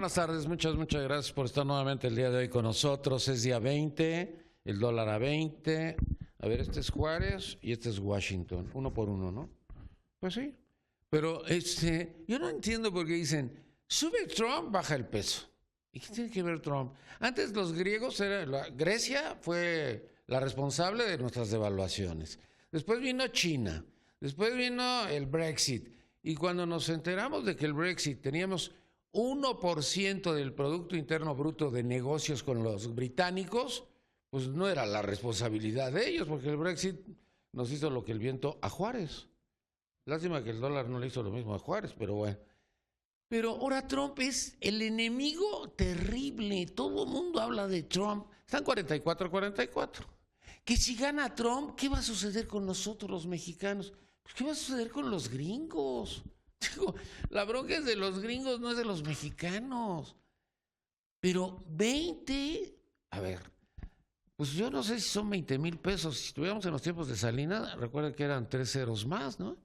buenas tardes, muchas gracias por estar nuevamente el día de hoy con nosotros. Es día 20, el dólar a 20. A ver, este es Juárez y este es Washington, uno por uno, ¿no? Pues sí. Pero yo no entiendo por qué dicen, sube Trump, baja el peso. ¿Y qué tiene que ver Trump? Antes los griegos, Grecia fue la responsable de nuestras devaluaciones. Después vino China, después vino el Brexit. Y cuando nos enteramos de que el Brexit teníamos 1% del Producto Interno Bruto de negocios con los británicos, pues no era la responsabilidad de ellos, porque el Brexit nos hizo lo que el viento a Juárez. Lástima que el dólar no le hizo lo mismo a Juárez, pero bueno. Pero ahora Trump es el enemigo terrible. Todo el mundo habla de Trump. Están 44-44. Que si gana Trump, ¿qué va a suceder con nosotros los mexicanos? Pues, ¿qué va a suceder con los gringos? Digo, la bronca es de los gringos, no es de los mexicanos. Pero 20, a ver, pues yo no sé si son 20,000 pesos. Si estuviéramos en los tiempos de Salinas, recuerden que eran 3 ceros más, ¿no?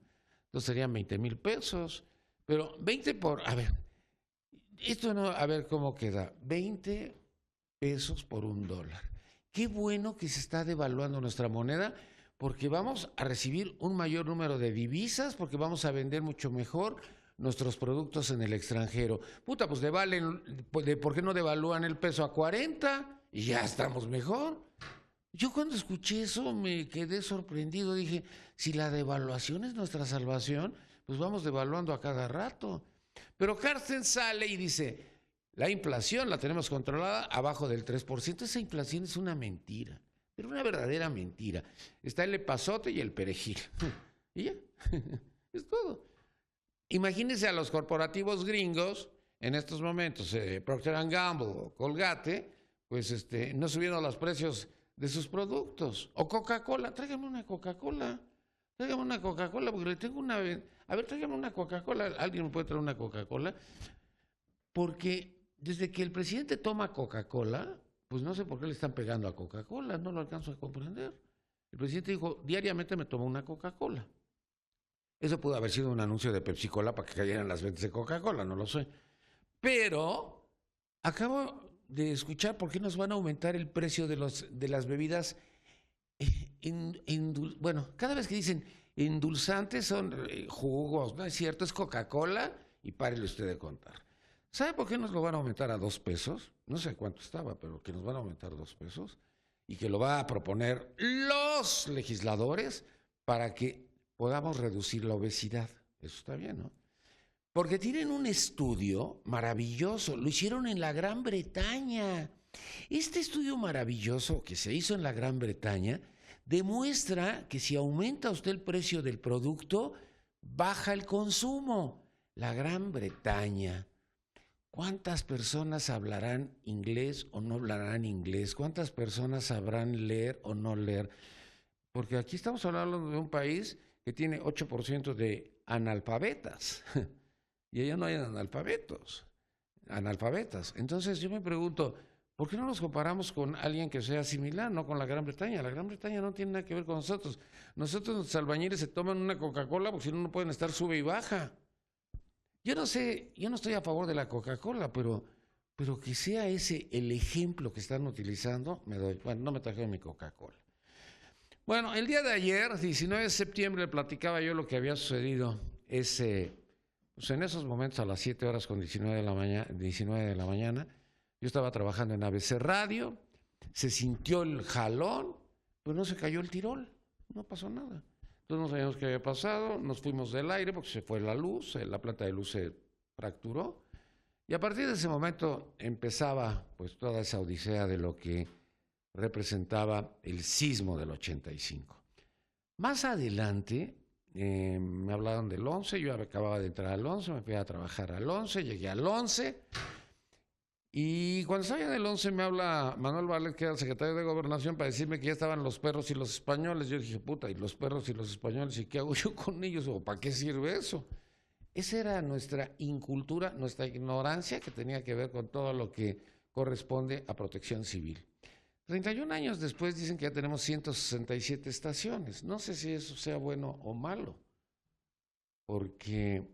Entonces serían 20,000 pesos. Pero 20 por, a ver, esto no, a ver cómo queda. 20 pesos por $1. Qué bueno que se está devaluando nuestra moneda, porque vamos a recibir un mayor número de divisas, porque vamos a vender mucho mejor nuestros productos en el extranjero. Puta, pues ¿por qué no devalúan el peso a 40 y ya estamos mejor? Yo cuando escuché eso me quedé sorprendido, dije, si la devaluación es nuestra salvación, pues vamos devaluando a cada rato. Pero Carsten sale y dice, la inflación la tenemos controlada abajo del 3%. Esa inflación es una mentira, pero una verdadera mentira. Está el epazote y el perejil. Y ya, es todo. Imagínense a los corporativos gringos en estos momentos, Procter & Gamble o Colgate, pues no subiendo los precios de sus productos. O Coca-Cola, tráigame una Coca-Cola. Tráigame una Coca-Cola porque le tengo una... A ver, tráigame una Coca-Cola. ¿Alguien me puede traer una Coca-Cola? Porque desde que el presidente toma Coca-Cola, pues no sé por qué le están pegando a Coca-Cola, no lo alcanzo a comprender. El presidente dijo, diariamente me tomo una Coca-Cola. Eso pudo haber sido un anuncio de Pepsi-Cola para que cayeran las ventas de Coca-Cola, no lo sé. Pero acabo de escuchar por qué nos van a aumentar el precio de las bebidas. Bueno, cada vez que dicen endulzantes son jugos, no es cierto, es Coca-Cola y párele usted de contar. ¿Sabe por qué nos lo van a aumentar a 2 pesos? No sé cuánto estaba, pero que nos van a aumentar 2 pesos y que lo va a proponer los legisladores para que podamos reducir la obesidad. Eso está bien, ¿no? Porque tienen un estudio maravilloso, lo hicieron en la Gran Bretaña. Este estudio maravilloso que se hizo en la Gran Bretaña demuestra que si aumenta usted el precio del producto, baja el consumo. La Gran Bretaña. ¿Cuántas personas hablarán inglés o no hablarán inglés? ¿Cuántas personas sabrán leer o no leer? Porque aquí estamos hablando de un país que tiene 8% de analfabetas. Y allá no hay analfabetas. Entonces yo me pregunto, ¿por qué no nos comparamos con alguien que sea similar, no con la Gran Bretaña? La Gran Bretaña no tiene nada que ver con nosotros. Nosotros los albañiles se toman una Coca-Cola porque si no, no pueden estar sube y baja. Yo no sé, yo no estoy a favor de la Coca-Cola, pero que sea ese el ejemplo que están utilizando, me doy. Bueno, no me trajeron mi Coca-Cola. Bueno, el día de ayer, 19 de septiembre, le platicaba yo lo que había sucedido pues en esos momentos a las 7 horas con 19 de la mañana, yo estaba trabajando en ABC Radio, se sintió el jalón, pues no se cayó el tirol, no pasó nada. Entonces no sabíamos qué había pasado, nos fuimos del aire porque se fue la luz, la planta de luz se fracturó, y a partir de ese momento empezaba pues toda esa odisea de lo que representaba el sismo del 85. Más adelante me hablaron del 11, yo acababa de entrar al 11, me fui a trabajar al 11, llegué al 11, y cuando estaba en el 11 me habla Manuel Barlet, que era el secretario de Gobernación, para decirme que ya estaban los perros y los españoles. Yo dije, puta, ¿y los perros y los españoles? ¿Y qué hago yo con ellos? ¿O para qué sirve eso? Esa era nuestra incultura, nuestra ignorancia, que tenía que ver con todo lo que corresponde a protección civil. 31 años después dicen que ya tenemos 167 estaciones. No sé si eso sea bueno o malo, porque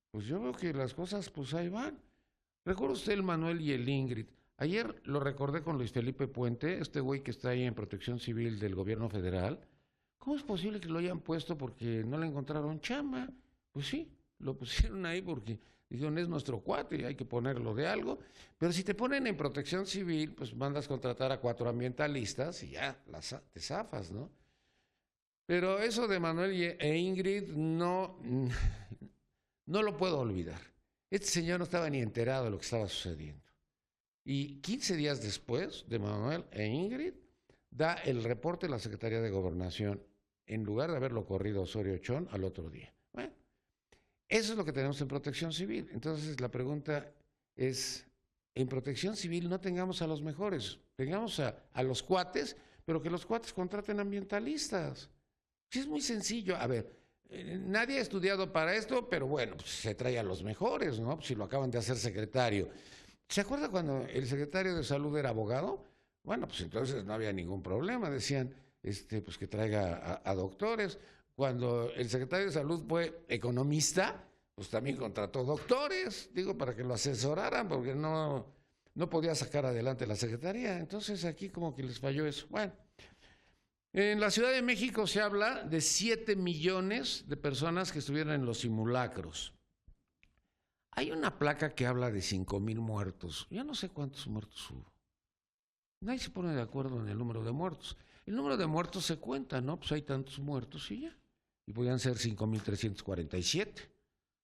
pues yo veo que las cosas pues ahí van. ¿Recuerda usted el Manuel y el Ingrid? Ayer lo recordé con Luis Felipe Puente, este güey que está ahí en Protección Civil del gobierno federal. ¿Cómo es posible que lo hayan puesto porque no le encontraron chamba? Pues sí, lo pusieron ahí porque dijeron es nuestro cuate, hay que ponerlo de algo. Pero si te ponen en Protección Civil, pues mandas contratar a 4 ambientalistas y ya te zafas, ¿no? Pero eso de Manuel e Ingrid no lo puedo olvidar. Este señor no estaba ni enterado de lo que estaba sucediendo. Y 15 días después de Manuel e Ingrid, da el reporte de la Secretaría de Gobernación, en lugar de haberlo corrido Osorio Chón al otro día. Bueno, eso es lo que tenemos en Protección Civil. Entonces la pregunta es, en Protección Civil no tengamos a los mejores, tengamos a los cuates, pero que los cuates contraten ambientalistas. Sí, es muy sencillo. A ver, nadie ha estudiado para esto, pero bueno, pues se trae a los mejores, ¿no? Si lo acaban de hacer secretario. ¿Se acuerda cuando el secretario de Salud era abogado? Bueno, pues entonces no había ningún problema. Decían, pues que traiga a doctores. Cuando el secretario de Salud fue economista, pues también contrató doctores, digo, para que lo asesoraran, porque no podía sacar adelante la secretaría. Entonces aquí como que les falló eso. Bueno. En la Ciudad de México se habla de 7 millones de personas que estuvieron en los simulacros. Hay una placa que habla de 5,000 muertos. Yo no sé cuántos muertos hubo. Nadie se pone de acuerdo en el número de muertos. El número de muertos se cuenta, ¿no? Pues hay tantos muertos y ya. Y podían ser 5,347.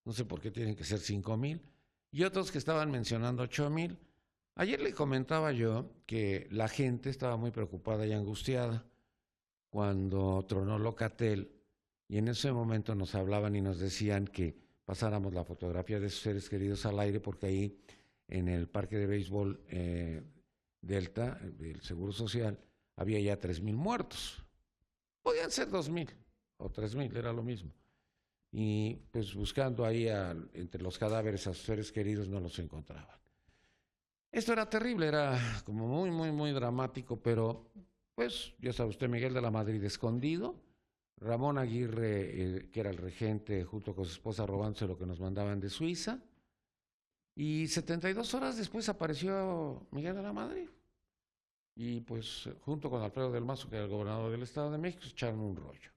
No sé por qué tienen que ser 5,000. Y otros que estaban mencionando 8,000. Ayer le comentaba yo que la gente estaba muy preocupada y angustiada cuando tronó Locatel, y en ese momento nos hablaban y nos decían que pasáramos la fotografía de sus seres queridos al aire, porque ahí en el parque de béisbol Delta, del Seguro Social, había ya 3,000 muertos. Podían ser 2,000 o 3,000, era lo mismo. Y pues buscando ahí entre los cadáveres a sus seres queridos no los encontraban. Esto era terrible, era como muy, muy, muy dramático, pero pues ya sabe usted, Miguel de la Madrid escondido, Ramón Aguirre, que era el regente, junto con su esposa robándose lo que nos mandaban de Suiza, y 72 horas después apareció Miguel de la Madrid. Y pues junto con Alfredo del Mazo, que era el gobernador del Estado de México, se echaron un rollo.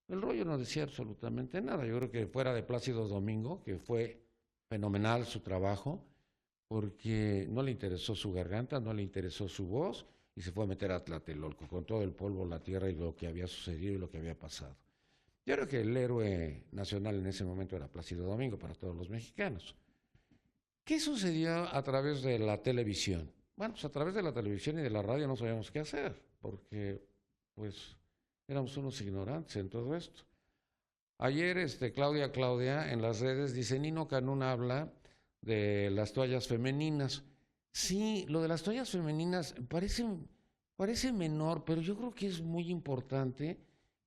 El rollo no decía absolutamente nada. Yo creo que fuera de Plácido Domingo, que fue fenomenal su trabajo, porque no le interesó su garganta, no le interesó su voz, y se fue a meter a Tlatelolco con todo el polvo, la tierra y lo que había sucedido y lo que había pasado. Yo creo que el héroe nacional en ese momento era Plácido Domingo para todos los mexicanos. ¿Qué sucedió a través de la televisión? Bueno, pues a través de la televisión y de la radio no sabíamos qué hacer, porque pues éramos unos ignorantes en todo esto. Ayer Claudia en las redes dice, Nino Canún habla de las toallas femeninas. Sí, lo de las toallas femeninas parece menor, pero yo creo que es muy importante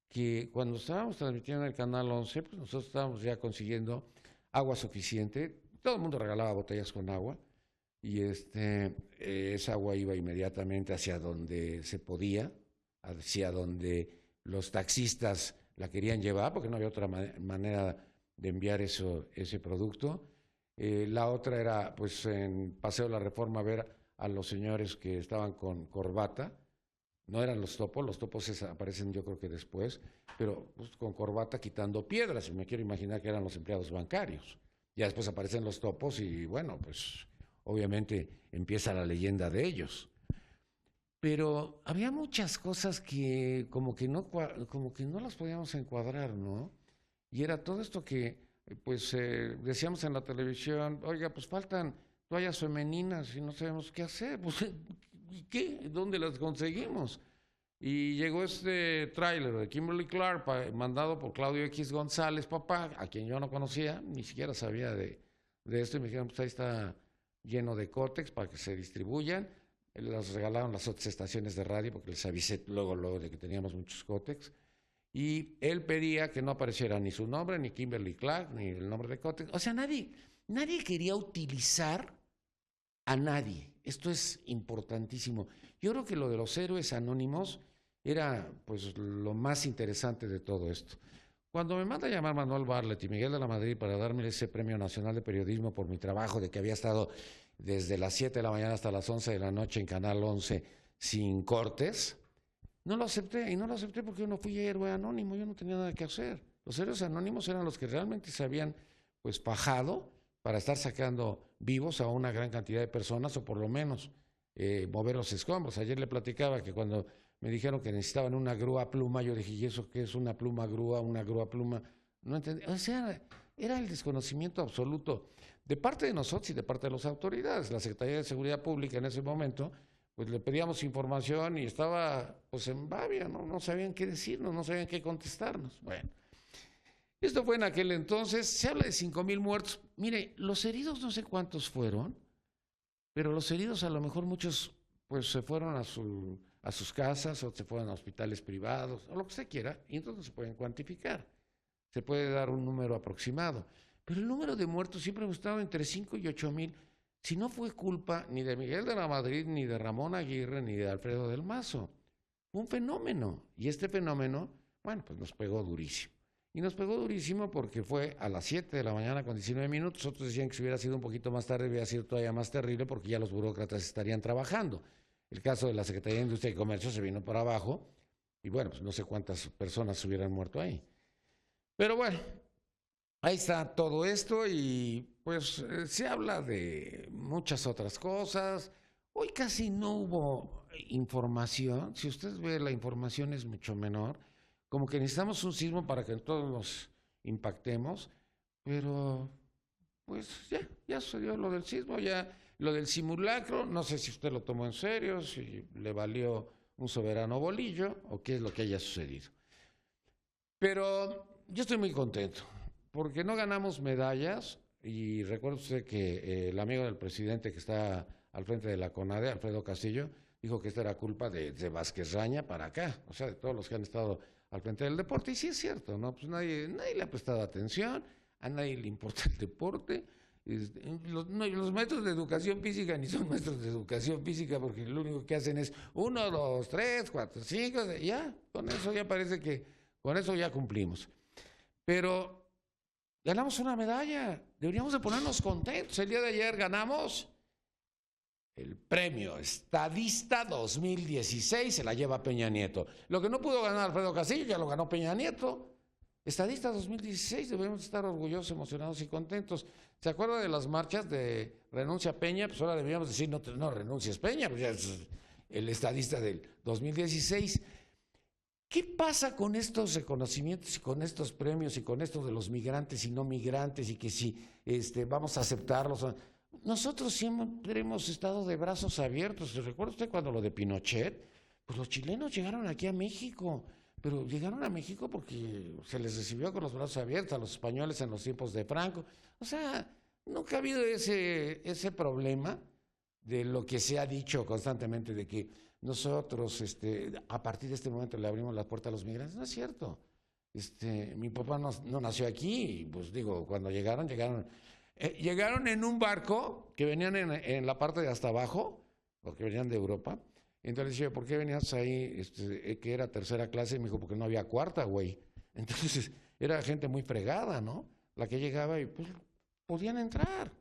que cuando estábamos transmitiendo en el Canal 11, pues nosotros estábamos ya consiguiendo agua suficiente. Todo el mundo regalaba botellas con agua y esa agua iba inmediatamente hacia donde se podía, hacia donde los taxistas la querían llevar, porque no había otra manera de enviar ese producto. La otra era, pues, en Paseo de la Reforma, ver a los señores que estaban con corbata. No eran los topos aparecen yo creo que después, pero pues, con corbata quitando piedras. Y me quiero imaginar que eran los empleados bancarios. Ya después aparecen los topos y, bueno, pues, obviamente empieza la leyenda de ellos. Pero había muchas cosas que como que no las podíamos encuadrar, ¿no? Y era todo esto que pues decíamos en la televisión, oiga, pues faltan toallas femeninas y no sabemos qué hacer, pues ¿y qué? ¿Dónde las conseguimos? Y llegó este tráiler de Kimberly Clark, mandado por Claudio X González, papá, a quien yo no conocía, ni siquiera sabía de esto, y me dijeron, pues ahí está lleno de cótex para que se distribuyan. Los regalaron las otras estaciones de radio, porque les avisé luego de que teníamos muchos cótex. Y él pedía que no apareciera ni su nombre, ni Kimberly Clark, ni el nombre de Cótex. O sea, nadie quería utilizar a nadie. Esto es importantísimo. Yo creo que lo de los héroes anónimos era pues lo más interesante de todo esto. Cuando me manda a llamar Manuel Bartlett y Miguel de la Madrid para darme ese Premio Nacional de Periodismo por mi trabajo, de que había estado desde las 7 de la mañana hasta las 11 de la noche en Canal 11 sin cortes, no lo acepté. Y no lo acepté porque yo no fui héroe anónimo, yo no tenía nada que hacer. Los héroes anónimos eran los que realmente se habían pues fajado para estar sacando vivos a una gran cantidad de personas, o por lo menos mover los escombros. Ayer le platicaba que cuando me dijeron que necesitaban una grúa pluma, yo dije, ¿y eso qué es una pluma grúa, una grúa pluma? No entendí. O sea, era el desconocimiento absoluto de parte de nosotros y de parte de las autoridades. La Secretaría de Seguridad Pública en ese momento, pues le pedíamos información y estaba pues en babia, no sabían qué decirnos, no sabían qué contestarnos. Bueno, esto fue en aquel entonces. Se habla de 5,000 muertos. Mire, los heridos no sé cuántos fueron, pero los heridos a lo mejor muchos pues se fueron a sus casas o se fueron a hospitales privados o lo que usted quiera, y entonces se pueden cuantificar. Se puede dar un número aproximado. Pero el número de muertos siempre ha estado entre 5 y 8,000. Si no fue culpa ni de Miguel de la Madrid, ni de Ramón Aguirre, ni de Alfredo del Mazo. Fue un fenómeno. Y este fenómeno, bueno, pues nos pegó durísimo. Y nos pegó durísimo porque fue a las 7 de la mañana con 19 minutos. Otros decían que si hubiera sido un poquito más tarde hubiera sido todavía más terrible porque ya los burócratas estarían trabajando. El caso de la Secretaría de Industria y Comercio se vino para abajo y bueno, pues no sé cuántas personas hubieran muerto ahí. Pero bueno, ahí está todo esto y pues se habla de muchas otras cosas. Hoy casi no hubo información. Si usted ve, la información es mucho menor. Como que necesitamos un sismo para que todos nos impactemos, pero pues ya sucedió lo del sismo, ya lo del simulacro, no sé si usted lo tomó en serio, si le valió un soberano bolillo o qué es lo que haya sucedido. Pero yo estoy muy contento, porque no ganamos medallas, y recuerda usted que el amigo del presidente que está al frente de la CONADE, Alfredo Castillo, dijo que esta era culpa de Vázquez Raña para acá, o sea, de todos los que han estado al frente del deporte, y sí es cierto, ¿no? Pues nadie le ha prestado atención, a nadie le importa el deporte. Los maestros de educación física ni son maestros de educación física porque lo único que hacen es 1, 2, 3, 4, 5, ya, con eso ya parece que con eso ya cumplimos. Pero ganamos una medalla, deberíamos de ponernos contentos. El día de ayer ganamos el premio Estadista 2016, se la lleva Peña Nieto. Lo que no pudo ganar Alfredo Castillo ya lo ganó Peña Nieto. Estadista 2016, debemos estar orgullosos, emocionados y contentos. ¿Se acuerda de las marchas de renuncia Peña? Pues ahora debíamos decir, no renuncies Peña, pues ya es el estadista del 2016. ¿Qué pasa con estos reconocimientos y con estos premios y con esto de los migrantes y no migrantes y que si vamos a aceptarlos? Nosotros siempre hemos estado de brazos abiertos. ¿Recuerda usted cuando lo de Pinochet? Pues los chilenos llegaron aquí a México. Pero llegaron a México porque se les recibió con los brazos abiertos a los españoles en los tiempos de Franco. O sea, nunca ha habido ese problema de lo que se ha dicho constantemente de que nosotros a partir de este momento le abrimos la puerta a los migrantes. No es cierto. Mi papá no nació aquí, y pues digo, cuando llegaron en un barco que venían en la parte de hasta abajo, porque venían de Europa. Entonces le decía, ¿por qué venías ahí? Que era tercera clase, y me dijo, porque no había cuarta, güey. Entonces, era gente muy fregada, ¿no? La que llegaba y pues podían entrar.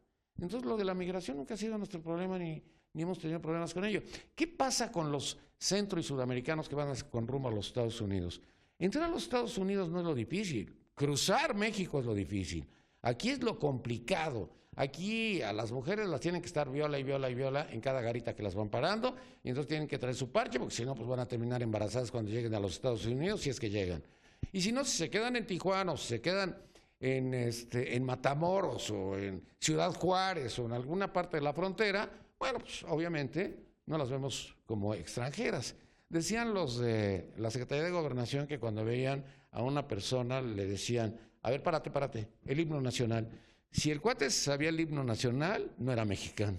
Entonces, lo de la migración nunca ha sido nuestro problema, ni hemos tenido problemas con ello. ¿Qué pasa con los centro y sudamericanos que van con rumbo a los Estados Unidos? Entrar a los Estados Unidos no es lo difícil, cruzar México es lo difícil. Aquí es lo complicado. Aquí a las mujeres las tienen que estar viola y viola y viola en cada garita que las van parando, y entonces tienen que traer su parche, porque si no, pues van a terminar embarazadas cuando lleguen a los Estados Unidos, si es que llegan. Y si no, si se quedan en Tijuana, o si se quedan en Matamoros, o en Ciudad Juárez, o en alguna parte de la frontera, bueno, pues obviamente no las vemos como extranjeras. Decían los de la Secretaría de Gobernación que cuando veían a una persona le decían, a ver, párate, el himno nacional. Si el cuate sabía el himno nacional, no era mexicano.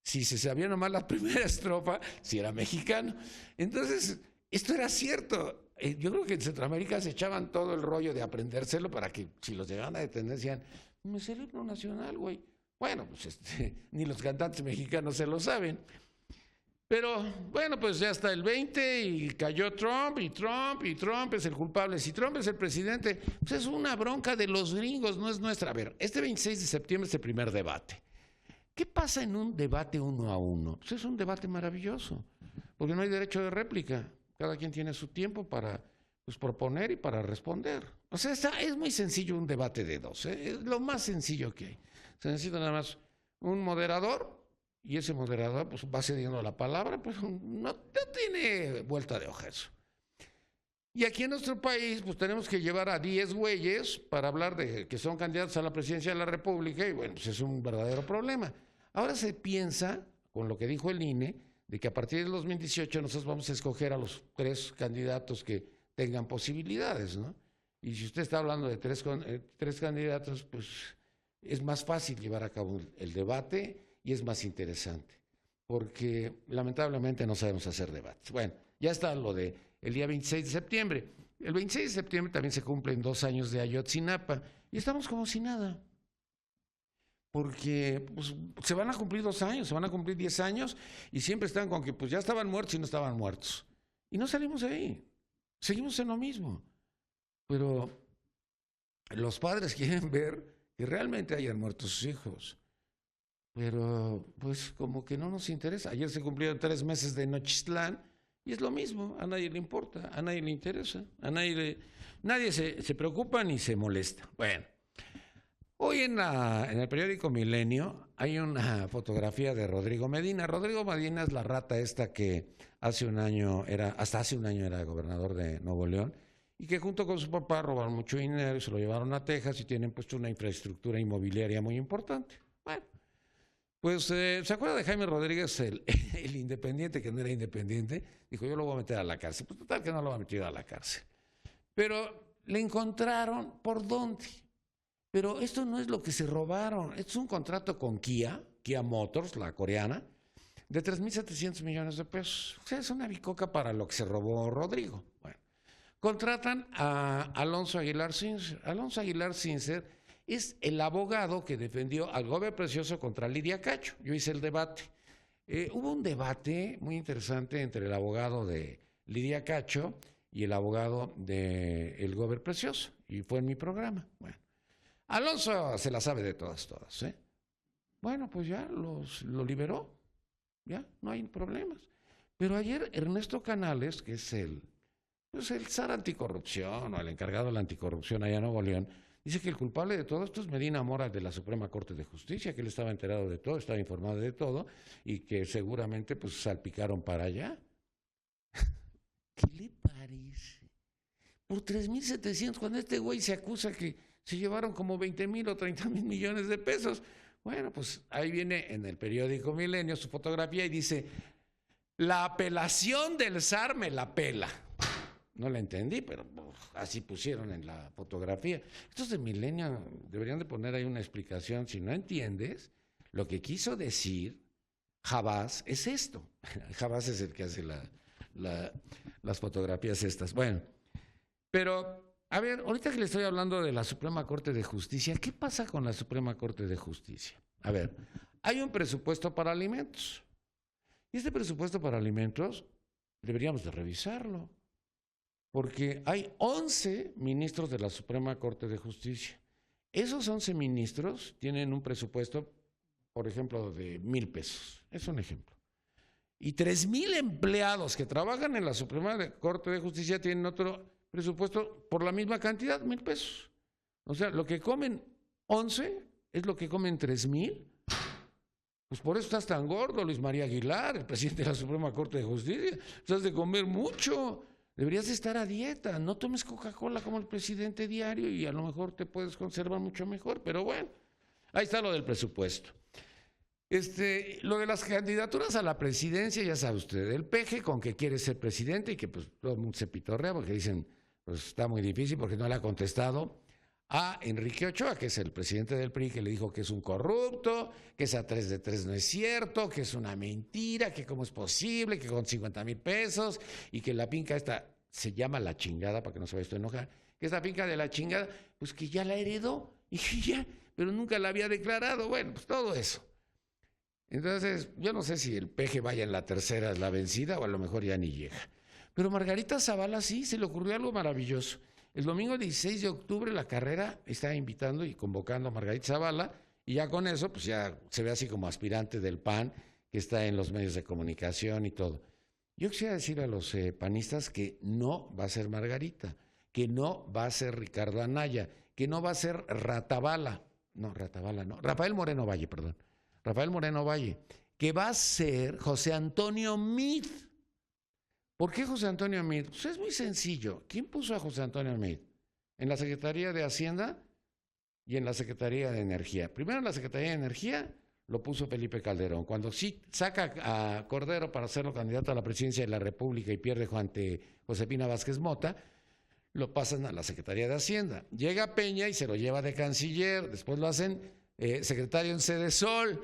Si se sabía nomás la primera estrofa, sí era mexicano. Entonces, esto era cierto. Yo creo que en Centroamérica se echaban todo el rollo de aprendérselo para que si los llegaban a detener decían, me sé el himno nacional, güey. Bueno, pues ni los cantantes mexicanos se lo saben. Pero bueno, pues ya está el 20 y cayó Trump y Trump y Trump es el culpable. Si Trump es el presidente, pues es una bronca de los gringos, no es nuestra. A ver, este 26 de septiembre es el primer debate. ¿Qué pasa en un debate 1-1? Pues es un debate maravilloso, porque no hay derecho de réplica. Cada quien tiene su tiempo para proponer y para responder. O sea, es muy sencillo un debate de dos, ¿eh? Es lo más sencillo que hay. Se necesita nada más un moderador y ese moderador pues va cediendo la palabra, pues no tiene vuelta de hoja eso. Y aquí en nuestro país pues tenemos que llevar a 10 güeyes para hablar de que son candidatos a la presidencia de la República y bueno, pues es un verdadero problema. Ahora se piensa, con lo que dijo el INE, de que a partir del 2018 nosotros vamos a escoger a los 3 candidatos que tengan posibilidades, ¿no? Y si usted está hablando de 3 candidatos, pues es más fácil llevar a cabo el debate y es más interesante, porque lamentablemente no sabemos hacer debates. Bueno, ya está lo de el día 26 de septiembre. El 26 de septiembre también se cumplen 2 años de Ayotzinapa y estamos como si nada. Porque pues, se van a cumplir 2 años, se van a cumplir 10 años y siempre están con que pues ya estaban muertos y no estaban muertos. Y no salimos de ahí, seguimos en lo mismo. Pero los padres quieren ver que realmente hayan muerto sus hijos. Pero pues como que no nos interesa. Ayer se cumplieron 3 meses de Nochistlán y es lo mismo, a nadie le importa, a nadie le interesa, nadie se preocupa ni se molesta. Bueno. Hoy en el periódico Milenio hay una fotografía de Rodrigo Medina. Rodrigo Medina es la rata esta que hasta hace un año era gobernador de Nuevo León y que junto con su papá robaron mucho dinero y se lo llevaron a Texas y tienen puesto una infraestructura inmobiliaria muy importante. Bueno, pues ¿se acuerda de Jaime Rodríguez, el independiente que no era independiente? Dijo, yo lo voy a meter a la cárcel. Pues total que no lo va a meter a la cárcel. Pero le encontraron por dónde. Pero esto no es lo que se robaron, esto es un contrato con Kia Motors, la coreana, de 3.700 millones de pesos. O sea, es una bicoca para lo que se robó Rodrigo. Bueno, contratan a Alonso Aguilar Sincer. Alonso Aguilar Sincer es el abogado que defendió al Gober Precioso contra Lidia Cacho. Yo hice el debate. Hubo un debate muy interesante entre el abogado de Lidia Cacho y el abogado del Gober Precioso, y fue en mi programa. Bueno. Alonso se la sabe de todas, ¿eh? Bueno, pues ya lo liberó, ya, no hay problemas. Pero ayer Ernesto Canales, que es el zar anticorrupción o el encargado de la anticorrupción allá en Nuevo León, dice que el culpable de todo esto es Medina Mora de la Suprema Corte de Justicia, que él estaba enterado de todo, estaba informado de todo y que seguramente pues salpicaron para allá. ¿Qué le parece? Por 3.700, cuando este güey se acusa que se llevaron como 20,000 o 30,000 millones de pesos. Bueno, pues ahí viene en el periódico Milenio su fotografía y dice, la apelación del zar me la pela. No la entendí, pero así pusieron en la fotografía. Estos de Milenio deberían de poner ahí una explicación. Si no entiendes, lo que quiso decir Jabás es esto. Jabás es el que hace las fotografías estas. Bueno, pero... A ver, ahorita que le estoy hablando de la Suprema Corte de Justicia, ¿qué pasa con la Suprema Corte de Justicia? A ver, hay un presupuesto para alimentos. Y este presupuesto para alimentos deberíamos de revisarlo, porque hay 11 ministros de la Suprema Corte de Justicia. Esos 11 ministros tienen un presupuesto, por ejemplo, de 1,000 pesos. Es un ejemplo. Y 3,000 empleados que trabajan en la Suprema Corte de Justicia tienen otro presupuesto por la misma cantidad, 1,000 pesos. O sea, lo que comen 11 es lo que comen 3,000. Pues por eso estás tan gordo, Luis María Aguilar, el presidente de la Suprema Corte de Justicia. Estás de comer mucho. Deberías estar a dieta. No tomes Coca-Cola como el presidente diario y a lo mejor te puedes conservar mucho mejor. Pero bueno, ahí está lo del presupuesto. Lo de las candidaturas a la presidencia, ya sabe usted, el PG con que quiere ser presidente y que pues todo el mundo se pitorrea porque dicen, pues está muy difícil porque no le ha contestado a Enrique Ochoa, que es el presidente del PRI, que le dijo que es un corrupto, que esa 3 de 3 no es cierto, que es una mentira, que cómo es posible, que con 50,000 pesos y que la finca esta se llama La Chingada, para que no se vaya esto a enojar, que esta finca de La Chingada, pues que ya la heredó y que ya, pero nunca la había declarado, bueno, pues todo eso. Entonces, yo no sé si el peje vaya en la tercera es la vencida o a lo mejor ya ni llega. Pero Margarita Zavala sí, se le ocurrió algo maravilloso. El domingo 16 de octubre la carrera está invitando y convocando a Margarita Zavala y ya con eso pues ya se ve así como aspirante del PAN que está en los medios de comunicación y todo. Yo quisiera decir a los panistas que no va a ser Margarita, que no va a ser Ricardo Anaya, que no va a ser Rafael Moreno Valle, perdón. Rafael Moreno Valle, que va a ser José Antonio Meade. ¿Por qué José Antonio Meade? Pues es muy sencillo. ¿Quién puso a José Antonio Meade? En la Secretaría de Hacienda y en la Secretaría de Energía. Primero en la Secretaría de Energía lo puso Felipe Calderón. Cuando sí saca a Cordero para hacerlo candidato a la presidencia de la República y pierde ante Josefina Vázquez Mota, lo pasan a la Secretaría de Hacienda. Llega Peña y se lo lleva de canciller, después lo hacen secretario en Sedesol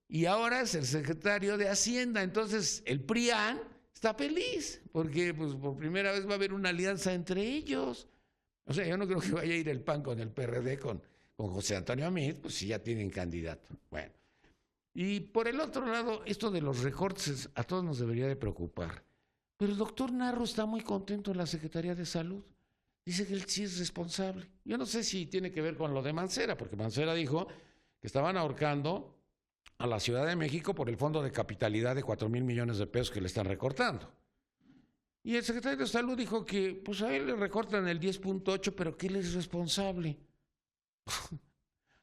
y ahora es el secretario de Hacienda. Entonces el PRIAN está feliz porque pues, por primera vez va a haber una alianza entre ellos. O sea, yo no creo que vaya a ir el PAN con el PRD, con José Antonio Meade, pues si ya tienen candidato. Bueno, y por el otro lado, esto de los recortes a todos nos debería de preocupar. Pero el doctor Narro está muy contento en la Secretaría de Salud. Dice que él sí es responsable. Yo no sé si tiene que ver con lo de Mancera, porque Mancera dijo que estaban ahorcando a la Ciudad de México por el fondo de capitalidad de 4,000 millones de pesos que le están recortando. Y el secretario de Salud dijo que pues a él le recortan el 10.8, pero que él es responsable.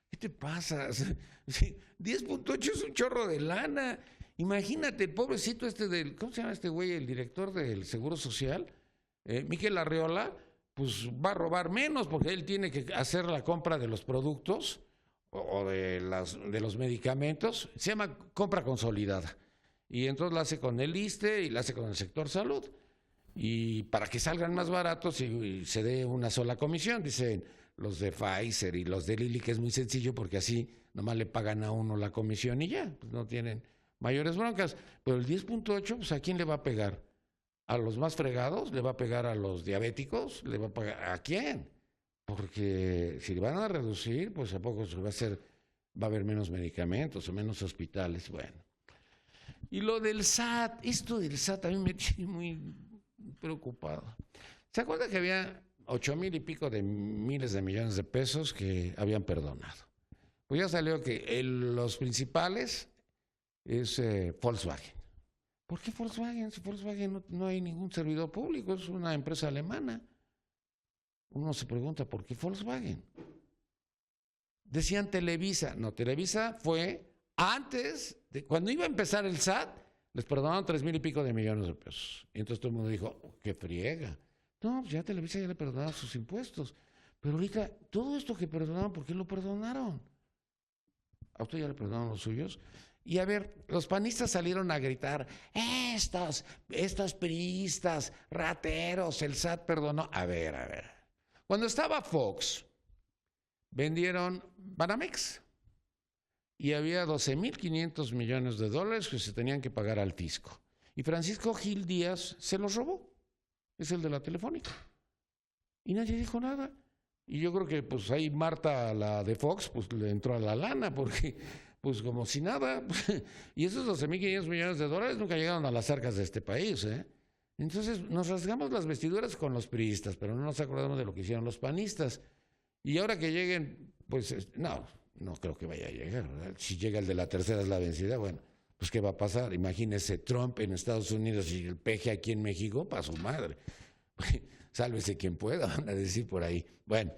¿Qué te pasa? 10.8 es un chorro de lana. Imagínate, el pobrecito ¿cómo se llama este güey? El director del Seguro Social, Miquel Arriola, pues va a robar menos porque él tiene que hacer la compra de los productos o de los medicamentos. Se llama compra consolidada. Y entonces la hace con el ISSSTE y la hace con el sector salud. Y para que salgan más baratos y se dé una sola comisión, dicen los de Pfizer y los de Lilly, que es muy sencillo porque así nomás le pagan a uno la comisión y ya, pues no tienen mayores broncas. Pero el 10.8, pues ¿a quién le va a pegar? ¿A los más fregados? ¿Le va a pegar a los diabéticos? ¿Le va a pagar a quién? Porque si le van a reducir, pues a poco va a haber menos medicamentos o menos hospitales. Bueno. Y lo del SAT, esto del SAT a mí me tiene muy preocupado. ¿Se acuerda que había 8,000 y pico de miles de millones de pesos que habían perdonado? Pues ya salió que los principales es Volkswagen. ¿Por qué Volkswagen? Si Volkswagen no hay ningún servidor público, es una empresa alemana. Uno se pregunta, ¿por qué Volkswagen? Decían Televisa. No, Televisa fue antes, cuando iba a empezar el SAT, les perdonaron 3,000 y pico de millones de pesos. Y entonces todo el mundo dijo, oh, qué friega. No, pues ya Televisa ya le perdonaron sus impuestos. Pero ahorita, todo esto que perdonaron, ¿por qué lo perdonaron? ¿A usted ya le perdonaron los suyos? Y a ver, los panistas salieron a gritar, estos priistas, rateros, el SAT perdonó. A ver. Cuando estaba Fox, vendieron Banamex y había 12,500 millones de dólares que se tenían que pagar al fisco. Y Francisco Gil Díaz se los robó. Es el de la Telefónica. Y nadie dijo nada. Y yo creo que pues ahí Marta, la de Fox, pues le entró a la lana porque pues como si nada. Y esos 12,500 millones de dólares nunca llegaron a las arcas de este país, ¿eh? Entonces nos rasgamos las vestiduras con los priistas, pero no nos acordamos de lo que hicieron los panistas. Y ahora que lleguen, pues no creo que vaya a llegar, ¿verdad? Si llega el de la tercera es la vencida, bueno, pues ¿qué va a pasar? Imagínese Trump en Estados Unidos y el peje aquí en México, para su madre. Sálvese quien pueda, van a decir por ahí. Bueno,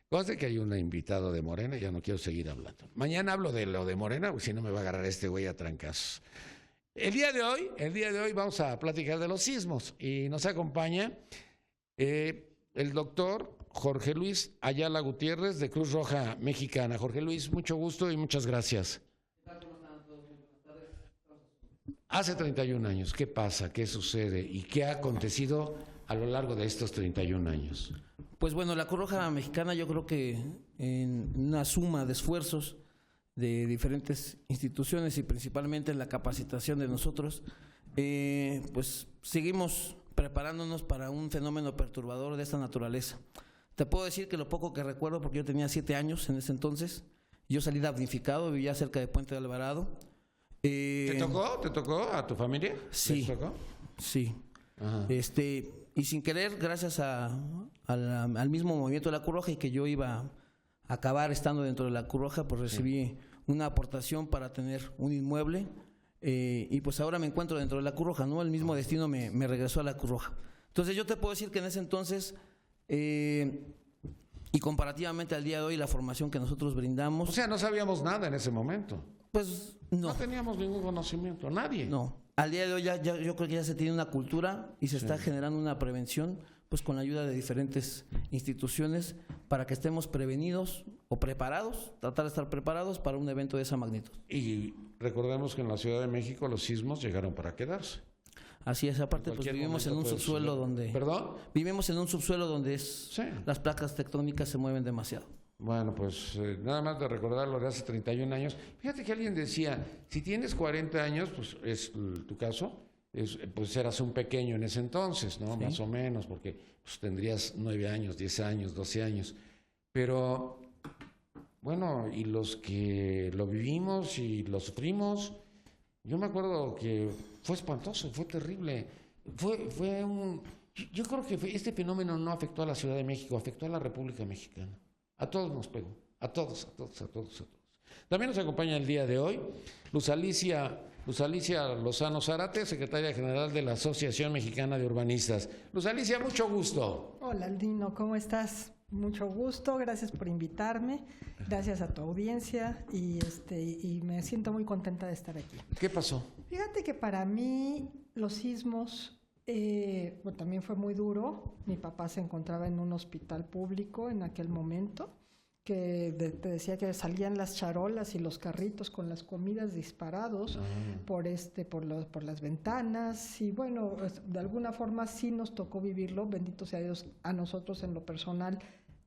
conste que hay un invitado de Morena, ya no quiero seguir hablando. Mañana hablo de lo de Morena, porque si no me va a agarrar este güey a trancazos. El día de hoy vamos a platicar de los sismos y nos acompaña el doctor Jorge Luis Ayala Gutiérrez de Cruz Roja Mexicana. Jorge Luis, mucho gusto y muchas gracias. Hace 31 años, ¿qué pasa? ¿Qué sucede? ¿Y qué ha acontecido a lo largo de estos 31 años? Pues bueno, la Cruz Roja Mexicana yo creo que en una suma de esfuerzos de diferentes instituciones y principalmente en la capacitación de nosotros, pues seguimos preparándonos para un fenómeno perturbador de esta naturaleza. Te puedo decir que lo poco que recuerdo, porque yo tenía 7 años en ese entonces, yo salí damnificado, vivía cerca de Puente de Alvarado, ¿Te tocó? ¿Te tocó a tu familia? Sí. ¿Les tocó? Sí. Ajá. Y sin querer, gracias al mismo movimiento de la Cruz Roja y que yo iba a acabar estando dentro de la Cruz Roja, pues recibí una aportación para tener un inmueble y pues ahora me encuentro dentro de la Cruz Roja, ¿no? El mismo destino me regresó a la Cruz Roja. Entonces yo te puedo decir que en ese entonces y comparativamente al día de hoy la formación que nosotros brindamos... O sea, no sabíamos nada en ese momento. Pues no. No teníamos ningún conocimiento, nadie. No. Al día de hoy yo creo que ya se tiene una cultura y se está generando una prevención, pues con la ayuda de diferentes instituciones para que estemos prevenidos o preparados, tratar de estar preparados para un evento de esa magnitud. Y recordemos que en la Ciudad de México los sismos llegaron para quedarse. Así es, aparte pues vivimos en un subsuelo donde... ¿Perdón? Vivimos en un subsuelo donde las placas tectónicas se mueven demasiado. Bueno, pues nada más de recordar lo de hace 31 años. Fíjate que alguien decía, si tienes 40 años, pues es tu caso, pues eras un pequeño en ese entonces, ¿no? Sí. Más o menos, porque pues, tendrías 9 años, 10 años, 12 años. Pero, bueno, y los que lo vivimos y lo sufrimos, yo me acuerdo que fue espantoso, fue terrible. Yo creo que este fenómeno no afectó a la Ciudad de México, afectó a la República Mexicana. A todos nos pegó, a todos. También nos acompaña el día de hoy Luz Alicia Lozano Zárate, secretaria general de la Asociación Mexicana de Urbanistas. Luz Alicia, mucho gusto. Hola, Aldino, ¿cómo estás? Mucho gusto, gracias por invitarme, gracias a tu audiencia y me siento muy contenta de estar aquí. ¿Qué pasó? Fíjate que para mí los sismos también fue muy duro. Mi papá se encontraba en un hospital público en aquel momento, que te decía que salían las charolas y los carritos con las comidas disparados por las ventanas y bueno, de alguna forma sí nos tocó vivirlo, bendito sea Dios. A nosotros en lo personal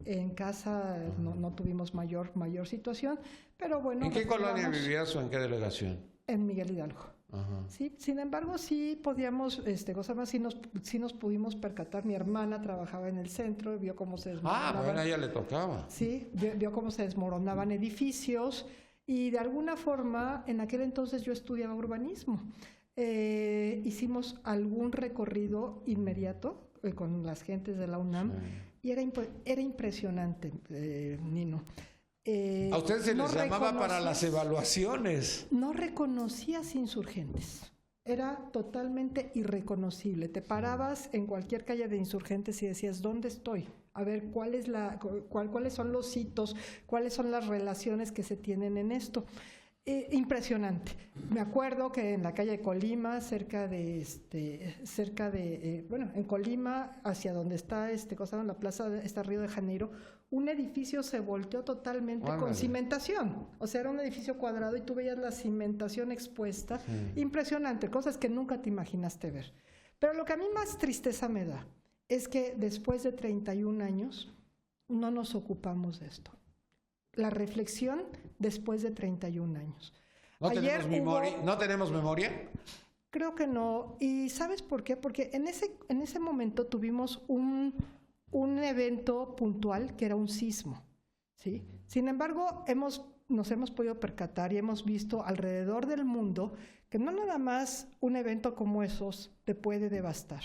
en casa no tuvimos mayor situación, pero bueno. ¿En qué colonia vivías o en qué delegación? En Miguel Hidalgo. Ajá. Sí, sin embargo, sí podíamos, sí nos pudimos percatar. Mi hermana trabajaba en el centro, vio cómo se desmoronaban. Ah, bueno, a ella le tocaba. Sí, vio cómo se desmoronaban edificios y de alguna forma, en aquel entonces yo estudiaba urbanismo. Hicimos algún recorrido inmediato con las gentes de la UNAM y era impresionante, Nino. A ustedes se les llamaba para las evaluaciones. No reconocías insurgentes. Era totalmente irreconocible. Te parabas en cualquier calle de Insurgentes y decías, ¿dónde estoy? A ver, cuáles son los hitos, cuáles son las relaciones que se tienen en esto. Impresionante. Me acuerdo que en la calle de Colima, en Colima, hacia donde está la plaza de Río de Janeiro, un edificio se volteó totalmente con cimentación. O sea, era un edificio cuadrado y tú veías la cimentación expuesta. Impresionante, cosas que nunca te imaginaste ver. Pero lo que a mí más tristeza me da es que después de 31 años no nos ocupamos de esto. La reflexión después de 31 años. ¿No tenemos memoria? Creo que no. ¿Y sabes por qué? Porque en ese momento tuvimos un evento puntual que era un sismo, ¿sí? Sin embargo, nos hemos podido percatar y hemos visto alrededor del mundo que no nada más un evento como esos te puede devastar.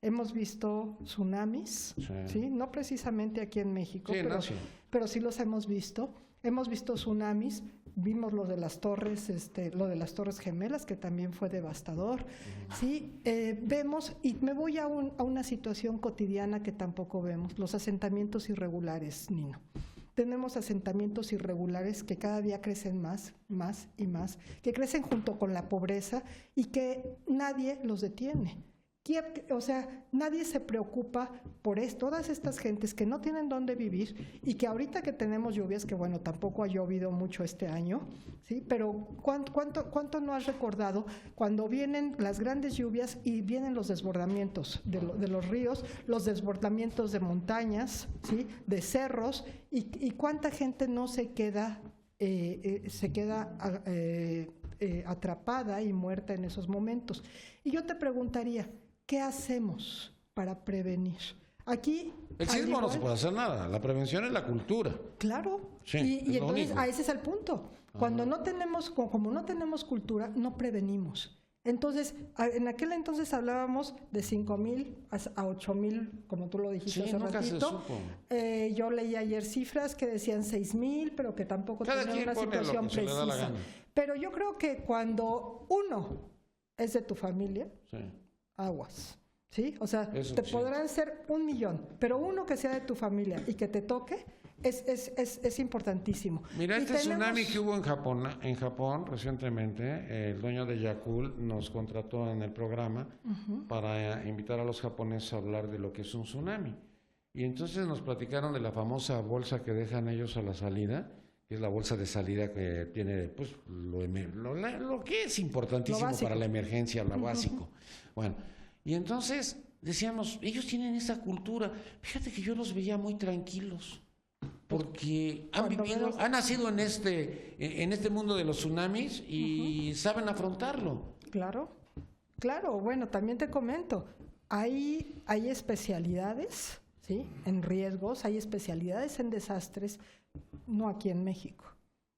Hemos visto tsunamis, ¿sí? No precisamente aquí en México, pero sí los hemos visto. Hemos visto tsunamis, vimos lo de las Torres Gemelas, que también fue devastador. Sí, vemos, y me voy a una situación cotidiana que tampoco vemos, los asentamientos irregulares, Nino. Tenemos asentamientos irregulares que cada día crecen más y más, que crecen junto con la pobreza y que nadie los detiene. O sea, nadie se preocupa por todas estas gentes que no tienen dónde vivir y que ahorita que tenemos lluvias, que bueno, tampoco ha llovido mucho este año, ¿sí? Pero ¿cuánto no has recordado cuando vienen las grandes lluvias y vienen los desbordamientos de los ríos, los desbordamientos de montañas, ¿sí? De cerros, y cuánta gente no se queda atrapada y muerta en esos momentos? Y yo te preguntaría, ¿qué hacemos para prevenir? Aquí el sismo no se puede hacer nada, la prevención es la cultura. Claro, sí, y entonces ese es el punto. Cuando no tenemos, como no tenemos cultura, no prevenimos. Entonces, en aquel entonces hablábamos de 5,000 a 8,000, como tú lo dijiste hace ratito. Yo leí ayer cifras que decían 6,000, pero que tampoco tenían una situación precisa. Pero yo creo que cuando uno es de tu familia, aguas. ¿Sí? O sea, podrán ser 1,000,000, pero uno que sea de tu familia y que te toque es importantísimo. Mira, tsunami que hubo en Japón recientemente, el dueño de Yakult nos contrató en el programa para invitar a los japoneses a hablar de lo que es un tsunami. Y entonces nos platicaron de la famosa bolsa que dejan ellos a la salida, que es la bolsa de salida que tiene pues lo que es importantísimo para la emergencia, lo básico. Bueno, y entonces decíamos, ellos tienen esa cultura. Fíjate que yo los veía muy tranquilos, porque han nacido en este mundo de los tsunamis y saben afrontarlo. Claro, bueno, también te comento, hay especialidades, ¿sí?, en riesgos, hay especialidades en desastres, no aquí en México.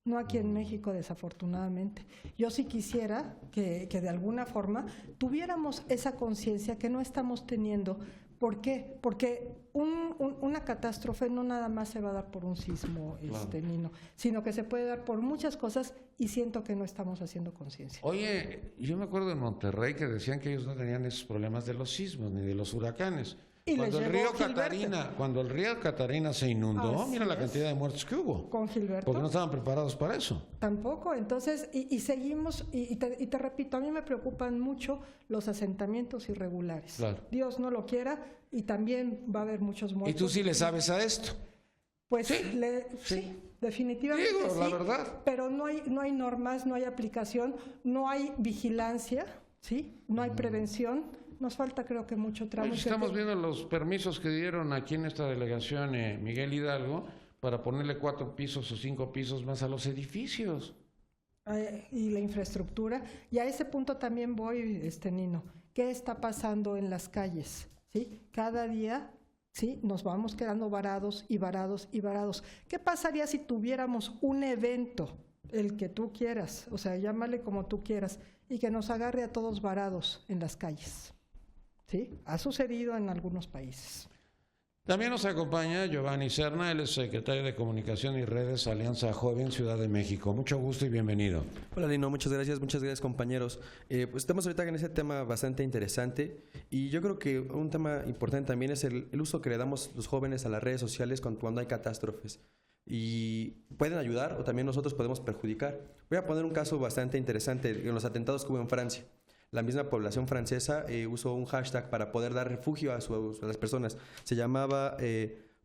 No aquí en México, desafortunadamente. Yo sí quisiera que de alguna forma tuviéramos esa conciencia que no estamos teniendo. ¿Por qué? Porque una catástrofe no nada más se va a dar por un sismo, Nino, sino que se puede dar por muchas cosas y siento que no estamos haciendo conciencia. Oye, yo me acuerdo en Monterrey que decían que ellos no tenían esos problemas de los sismos ni de los huracanes. Y cuando el río Catarina se inundó, mira la cantidad de muertos que hubo. Con Gilberto. Porque no estaban preparados para eso. Tampoco, entonces, y seguimos, y te repito, a mí me preocupan mucho los asentamientos irregulares. Claro. Dios no lo quiera, y también va a haber muchos muertos. ¿Y tú sí le sabes a esto? Pues sí, definitivamente. Digo, la verdad. Pero no hay normas, no hay aplicación, no hay vigilancia, ¿sí? No hay prevención. Nos falta, creo que, mucho tramo. Pues estamos viendo los permisos que dieron aquí en esta delegación Miguel Hidalgo para ponerle 4 pisos o 5 pisos más a los edificios. Y la infraestructura. Y a ese punto también voy, Nino. ¿Qué está pasando en las calles? ¿Sí? Cada día, ¿sí?, nos vamos quedando varados y varados y varados. ¿Qué pasaría si tuviéramos un evento, el que tú quieras, o sea, llámale como tú quieras, y que nos agarre a todos varados en las calles? ¿Sí? Ha sucedido en algunos países. También nos acompaña Giovanni Serna, él es secretario de Comunicación y Redes Alianza Joven Ciudad de México. Mucho gusto y bienvenido. Hola, Lino, muchas gracias compañeros. Pues estamos ahorita en ese tema bastante interesante y yo creo que un tema importante también es el uso que le damos los jóvenes a las redes sociales cuando hay catástrofes. Y pueden ayudar o también nosotros podemos perjudicar. Voy a poner un caso bastante interesante en los atentados que hubo en Francia. La misma población francesa usó un hashtag para poder dar refugio a las personas. Se llamaba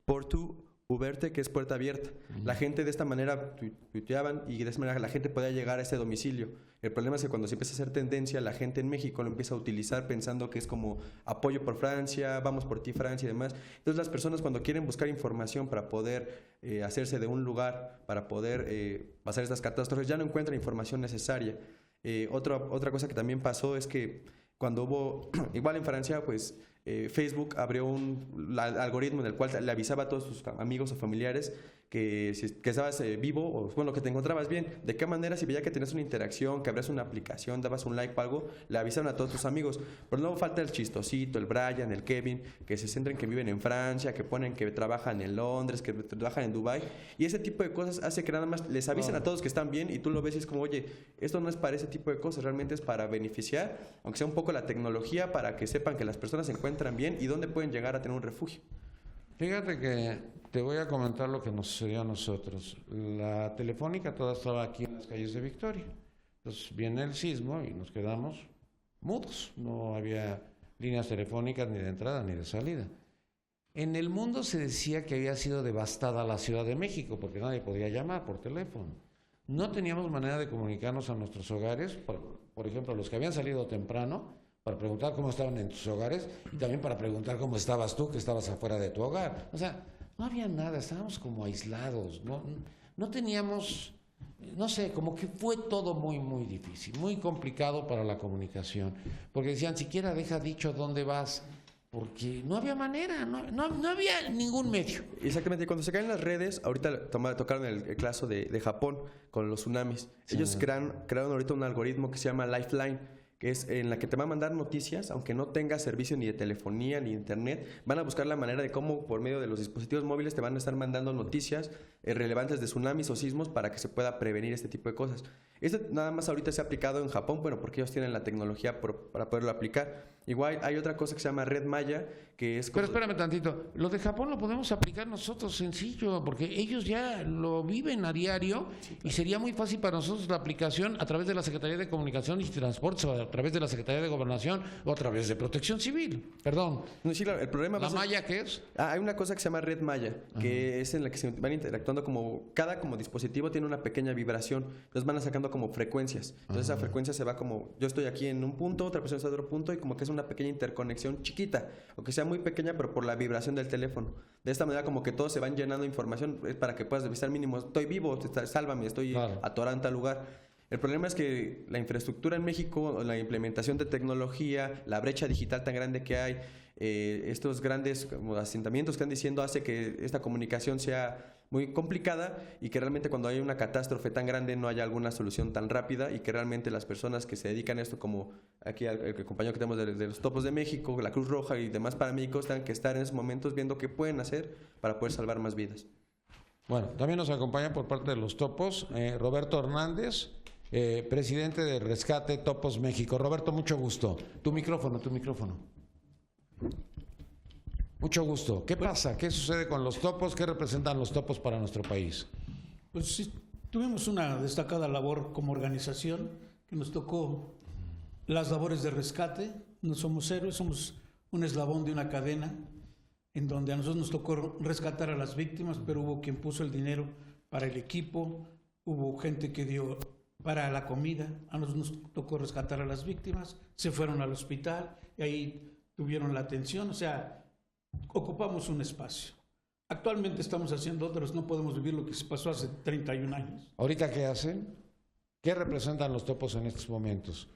Portu Uberte, que es puerta abierta. La gente de esta manera tuiteaban y de esta manera la gente podía llegar a ese domicilio. El problema es que cuando se empieza a hacer tendencia, la gente en México lo empieza a utilizar pensando que es como apoyo por Francia, vamos por ti Francia y demás. Entonces las personas cuando quieren buscar información para poder hacerse de un lugar, para poder pasar estas catástrofes, ya no encuentran información necesaria. Otra cosa que también pasó es que cuando hubo, igual en Francia, pues Facebook abrió un algoritmo en el cual le avisaba a todos sus amigos o familiares que estabas vivo o bueno, que te encontrabas bien. De qué manera, si veía que tenías una interacción, que abrías una aplicación, dabas un like o algo, le avisaban a todos tus amigos. Pero luego falta el chistosito, el Brian, el Kevin, que se centran que viven en Francia, que ponen que trabajan en Londres, que trabajan en Dubái. Y ese tipo de cosas hace que nada más les avisen a todos que están bien y tú lo ves y es como, oye, esto no es para ese tipo de cosas, realmente es para beneficiar, aunque sea un poco la tecnología, para que sepan que las personas se encuentran bien y dónde pueden llegar a tener un refugio. Fíjate que te voy a comentar lo que nos sucedió a nosotros. La telefónica toda estaba aquí en las calles de Victoria. Entonces viene el sismo y nos quedamos mudos. No había líneas telefónicas ni de entrada ni de salida. En el mundo se decía que había sido devastada la Ciudad de México porque nadie podía llamar por teléfono. No teníamos manera de comunicarnos a nuestros hogares, por ejemplo, los que habían salido temprano, para preguntar cómo estaban en tus hogares y también para preguntar cómo estabas tú, que estabas afuera de tu hogar. O sea, no había nada, estábamos como aislados, no teníamos, no sé, como que fue todo muy, muy difícil, muy complicado para la comunicación, porque decían, siquiera deja dicho dónde vas, porque no había manera, no había ningún medio. Exactamente, cuando se caen las redes, ahorita tocaron el caso de Japón con los tsunamis. Sí. Ellos crearon ahorita un algoritmo que se llama Lifeline, que es en la que te va a mandar noticias, aunque no tenga servicio ni de telefonía ni de internet, van a buscar la manera de cómo por medio de los dispositivos móviles te van a estar mandando noticias relevantes de tsunamis o sismos para que se pueda prevenir este tipo de cosas. Esto nada más ahorita se ha aplicado en Japón, bueno, porque ellos tienen la tecnología para poderlo aplicar. Igual hay otra cosa que se llama Red Maya, que es... Pero espérame tantito, lo de Japón lo podemos aplicar nosotros sencillo, porque ellos ya lo viven a diario, sí, claro. Y sería muy fácil para nosotros la aplicación a través de la Secretaría de Comunicación y Transportes, o a través de la Secretaría de Gobernación, o a través de Protección Civil. Perdón. No, sí, claro, el problema ¿La Maya qué es? Hay una cosa que se llama Red Maya, que es en la que se van interactuando cada dispositivo tiene una pequeña vibración, entonces van sacando como frecuencias. Entonces esa frecuencia se va como, yo estoy aquí en un punto, otra persona está en otro punto, y como que es una pequeña interconexión chiquita, o que sea muy pequeña, pero por la vibración del teléfono. De esta manera como que todos se van llenando de información, es para que puedas revisar mínimo, estoy vivo, sálvame, estoy atorado en tal lugar. El problema es que la infraestructura en México, la implementación de tecnología, la brecha digital tan grande que hay, estos grandes como asentamientos que están diciendo hace que esta comunicación sea muy complicada y que realmente cuando hay una catástrofe tan grande no haya alguna solución tan rápida y que realmente las personas que se dedican a esto, como aquí el compañero que tenemos de los Topos de México, la Cruz Roja y demás paramédicos, tengan que estar en esos momentos viendo qué pueden hacer para poder salvar más vidas. Bueno, también nos acompaña por parte de los Topos Roberto Hernández, presidente de Rescate Topos México. Roberto, mucho gusto. Tu micrófono. Mucho gusto. ¿Qué pasa? ¿Qué sucede con los topos? ¿Qué representan los topos para nuestro país? Pues sí, tuvimos una destacada labor como organización que nos tocó las labores de rescate. No somos héroes, somos un eslabón de una cadena en donde a nosotros nos tocó rescatar a las víctimas, pero hubo quien puso el dinero para el equipo, hubo gente que dio para la comida, a nosotros nos tocó rescatar a las víctimas, se fueron al hospital y ahí tuvieron la atención, o sea, ocupamos un espacio. Actualmente estamos haciendo otros, no podemos vivir lo que se pasó hace 31 años. ¿Ahorita qué hacen? ¿Qué representan los topos en estos momentos?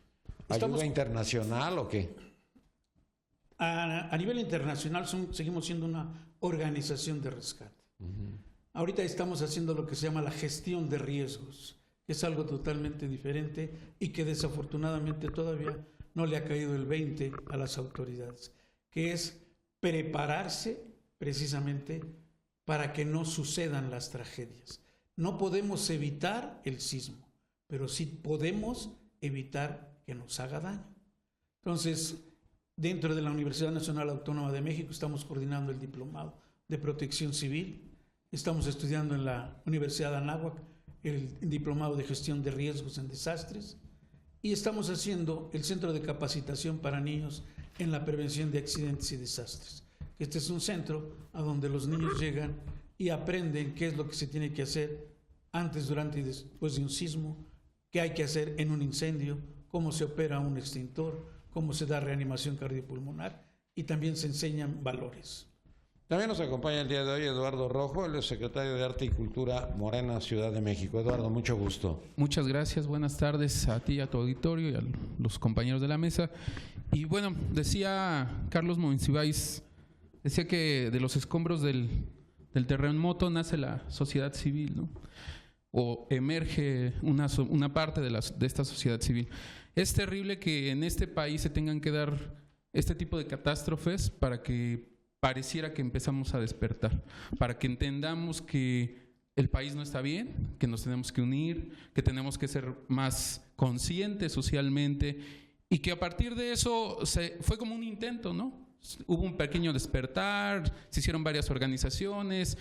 ¿Ayuda internacional o qué? A nivel internacional seguimos siendo una organización de rescate. Ahorita estamos haciendo lo que se llama la gestión de riesgos, que es algo totalmente diferente y que desafortunadamente todavía no le ha caído el 20 a las autoridades, que es prepararse precisamente para que no sucedan las tragedias. No podemos evitar el sismo, pero sí podemos evitar que nos haga daño. Entonces, dentro de la Universidad Nacional Autónoma de México estamos coordinando el diplomado de Protección Civil, estamos estudiando en la Universidad de Anáhuac el diplomado de Gestión de Riesgos en Desastres y estamos haciendo el Centro de Capacitación para Niños en la Prevención de Accidentes y Desastres. Este es un centro a donde los niños llegan y aprenden qué es lo que se tiene que hacer antes, durante y después de un sismo, qué hay que hacer en un incendio, cómo se opera un extintor, cómo se da reanimación cardiopulmonar y también se enseñan valores. También nos acompaña el día de hoy Eduardo Rojo, el secretario de Arte y Cultura Morena, Ciudad de México. Eduardo, mucho gusto. Muchas gracias, buenas tardes a ti, a tu auditorio y a los compañeros de la mesa. Y bueno, decía Carlos Monsiváis, decía que de los escombros del terremoto nace la sociedad civil, ¿no? O emerge una parte de esta sociedad civil. Es terrible que en este país se tengan que dar este tipo de catástrofes para que pareciera que empezamos a despertar, para que entendamos que el país no está bien, que nos tenemos que unir, que tenemos que ser más conscientes socialmente y que a partir de eso fue como un intento, ¿no? Hubo un pequeño despertar, se hicieron varias organizaciones,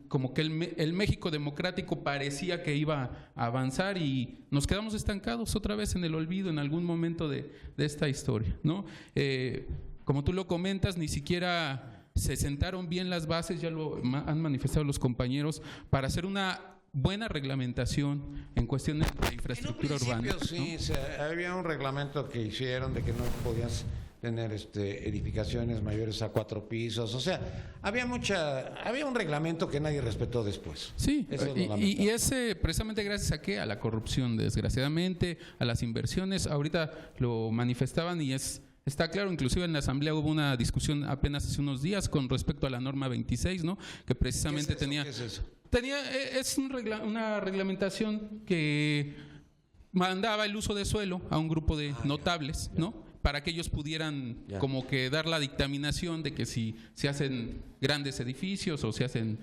como que el México democrático parecía que iba a avanzar y nos quedamos estancados otra vez en el olvido en algún momento de esta historia, ¿no? Como tú lo comentas, ni siquiera se sentaron bien las bases, ya lo han manifestado los compañeros, para hacer una buena reglamentación en cuestiones de infraestructura urbana. Sí, ¿no? Había un reglamento que hicieron de que no podías tener edificaciones mayores a 4 pisos, o sea, había un reglamento que nadie respetó después. Sí, y ese precisamente gracias a ¿qué? A la corrupción, desgraciadamente, a las inversiones. Ahorita lo manifestaban y es está claro. Inclusive en la Asamblea hubo una discusión apenas hace unos días con respecto a la norma 26, ¿no? Que precisamente tenía... ¿Qué es eso? Es una reglamentación que mandaba el uso de suelo a un grupo de notables, ¿no? Para que ellos pudieran como que dar la dictaminación de que si se hacen grandes edificios o se hacen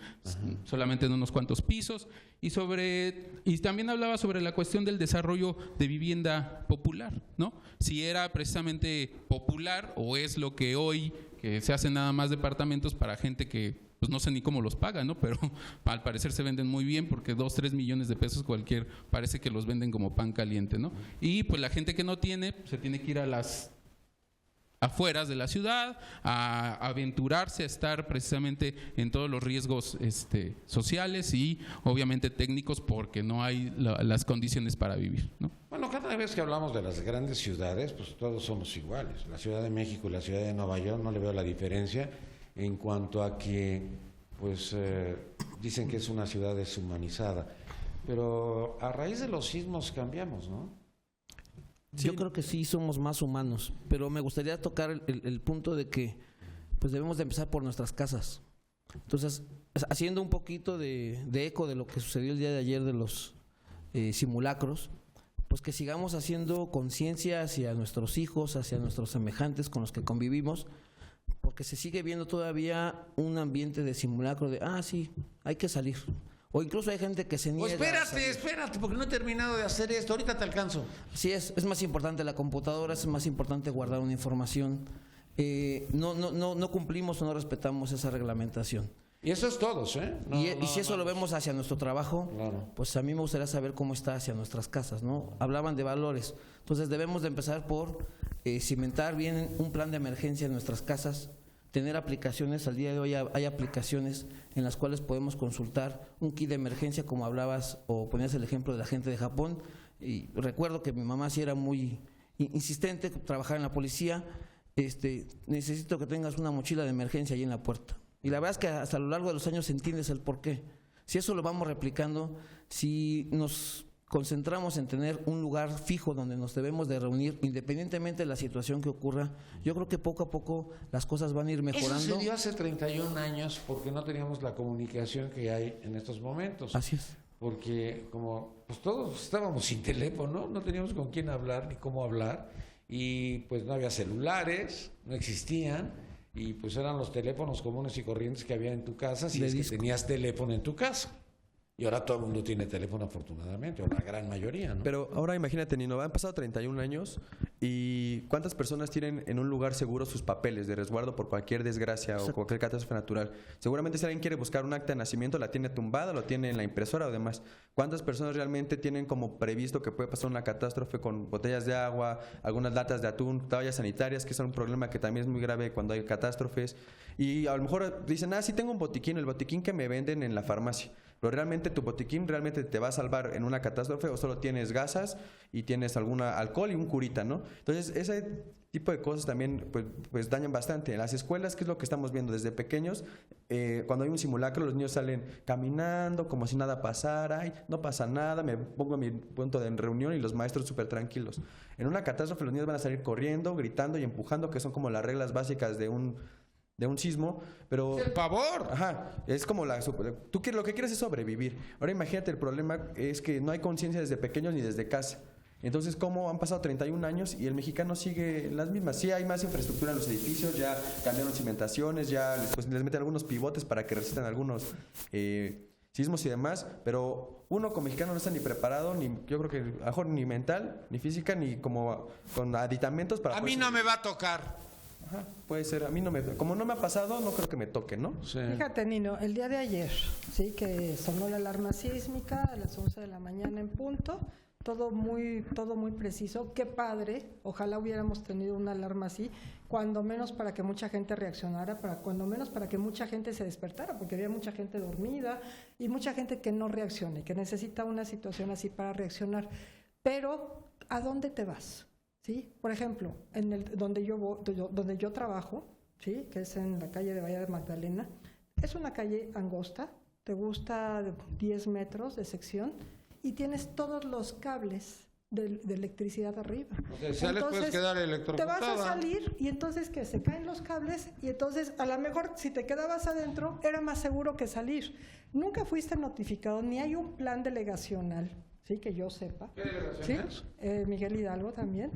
solamente en unos cuantos pisos, y también hablaba sobre la cuestión del desarrollo de vivienda popular, ¿no? Si era precisamente popular o es lo que hoy que se hacen nada más departamentos para gente que pues no sé ni cómo los pagan, ¿no? Pero al parecer se venden muy bien porque 2-3 millones de pesos parece que los venden como pan caliente, ¿no? Y pues la gente que no tiene, se tiene que ir a las afueras de la ciudad, a aventurarse a estar precisamente en todos los riesgos sociales y obviamente técnicos porque no hay las condiciones para vivir, ¿no? Bueno, cada vez que hablamos de las grandes ciudades, pues todos somos iguales. La Ciudad de México y la Ciudad de Nueva York, no le veo la diferencia en cuanto a que, pues, dicen que es una ciudad deshumanizada. Pero a raíz de los sismos cambiamos, ¿no? Sí. Yo creo que sí somos más humanos, pero me gustaría tocar el punto de que pues debemos de empezar por nuestras casas. Entonces, haciendo un poquito de eco de lo que sucedió el día de ayer de los simulacros, pues que sigamos haciendo conciencia hacia nuestros hijos, hacia nuestros semejantes con los que convivimos, porque se sigue viendo todavía un ambiente de simulacro de, sí, hay que salir. O incluso hay gente que se niega. Espérate, porque no he terminado de hacer esto. Ahorita te alcanzo. Sí, es más importante la computadora, es más importante guardar una información. No cumplimos o no respetamos esa reglamentación. Y eso es todos, ¿eh? Y si eso lo vemos hacia nuestro trabajo, claro, pues a mí me gustaría saber cómo está hacia nuestras casas, ¿no? Hablaban de valores. Entonces debemos de empezar por cimentar bien un plan de emergencia en nuestras casas, tener aplicaciones. Al día de hoy hay aplicaciones en las cuales podemos consultar un kit de emergencia, como hablabas o ponías el ejemplo de la gente de Japón. Y recuerdo que mi mamá sí era muy insistente, trabajar en la policía. Necesito que tengas una mochila de emergencia ahí en la puerta. Y la verdad es que hasta a lo largo de los años entiendes el porqué. Si eso lo vamos replicando, si nos concentramos en tener un lugar fijo donde nos debemos de reunir, independientemente de la situación que ocurra, yo creo que poco a poco las cosas van a ir mejorando. Eso se dio hace 31 años porque no teníamos la comunicación que hay en estos momentos. Así es. Porque como pues todos estábamos sin teléfono, no teníamos con quién hablar ni cómo hablar, y pues no había celulares, no existían, y pues eran los teléfonos comunes y corrientes que había en tu casa, si es que tenías teléfono en tu casa. Y ahora todo el mundo tiene teléfono, afortunadamente, o la gran mayoría, ¿no? Pero ahora imagínate, Nino, han pasado 31 años y ¿cuántas personas tienen en un lugar seguro sus papeles de resguardo por cualquier desgracia o cualquier catástrofe natural? Seguramente si alguien quiere buscar un acta de nacimiento, la tiene tumbada, lo tiene en la impresora o demás. ¿Cuántas personas realmente tienen como previsto que puede pasar una catástrofe con botellas de agua, algunas latas de atún, toallas sanitarias, que es un problema que también es muy grave cuando hay catástrofes? Y a lo mejor dicen, sí tengo un botiquín, el botiquín que me venden en la farmacia. Pero realmente tu botiquín realmente te va a salvar en una catástrofe, o solo tienes gasas y tienes alguna alcohol y un curita, ¿no? Entonces ese tipo de cosas también pues dañan bastante. En las escuelas, ¿qué es lo que estamos viendo desde pequeños? Cuando hay un simulacro, los niños salen caminando como si nada pasara. No pasa nada, me pongo a mi punto de reunión y los maestros súper tranquilos. En una catástrofe los niños van a salir corriendo, gritando y empujando, que son como las reglas básicas de un sismo, pero... ¡El pavor! Ajá, es como lo que quieres es sobrevivir. Ahora imagínate, el problema es que no hay conciencia desde pequeños ni desde casa. Entonces, ¿cómo han pasado 31 años y el mexicano sigue las mismas? Sí, hay más infraestructura en los edificios, ya cambiaron cimentaciones, ya les meten algunos pivotes para que resistan algunos sismos y demás, pero uno como mexicano no está ni preparado, ni yo creo que a lo mejor ni mental, ni física, ni como con aditamentos para... A mí no me va a tocar. Ajá, puede ser, a mí como no me ha pasado, no creo que me toque, ¿no? Sí. Fíjate, Nino, el día de ayer, sí, que sonó la alarma sísmica a las 11 de la mañana en punto, todo muy preciso. Qué padre, ojalá hubiéramos tenido una alarma así, cuando menos para que mucha gente reaccionara, cuando menos para que mucha gente se despertara, porque había mucha gente dormida y mucha gente que no reacciona, que necesita una situación así para reaccionar. Pero, ¿a dónde te vas? ¿Sí? Por ejemplo, donde yo trabajo, ¿sí? Que es en la calle de Bahía de Magdalena, es una calle angosta, te gusta 10 metros de sección y tienes todos los cables de electricidad arriba. O sea, sales, puedes quedar te electrocutada. vas a salir y entonces que se caen los cables y entonces a lo mejor si te quedabas adentro era más seguro que salir. Nunca fuiste notificado, ni hay un plan delegacional, ¿sí? Que yo sepa. ¿Qué delegación ¿Sí? es? Miguel Hidalgo también.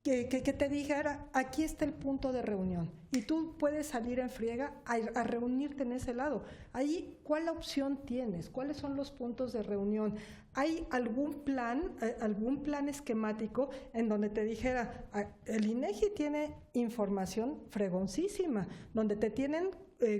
Que te dijera, aquí está el punto de reunión y tú puedes salir en friega a reunirte en ese lado. Ahí, ¿cuál opción tienes? ¿Cuáles son los puntos de reunión? ¿Hay algún plan esquemático en donde te dijera, el INEGI tiene información fregoncísima, donde te tienen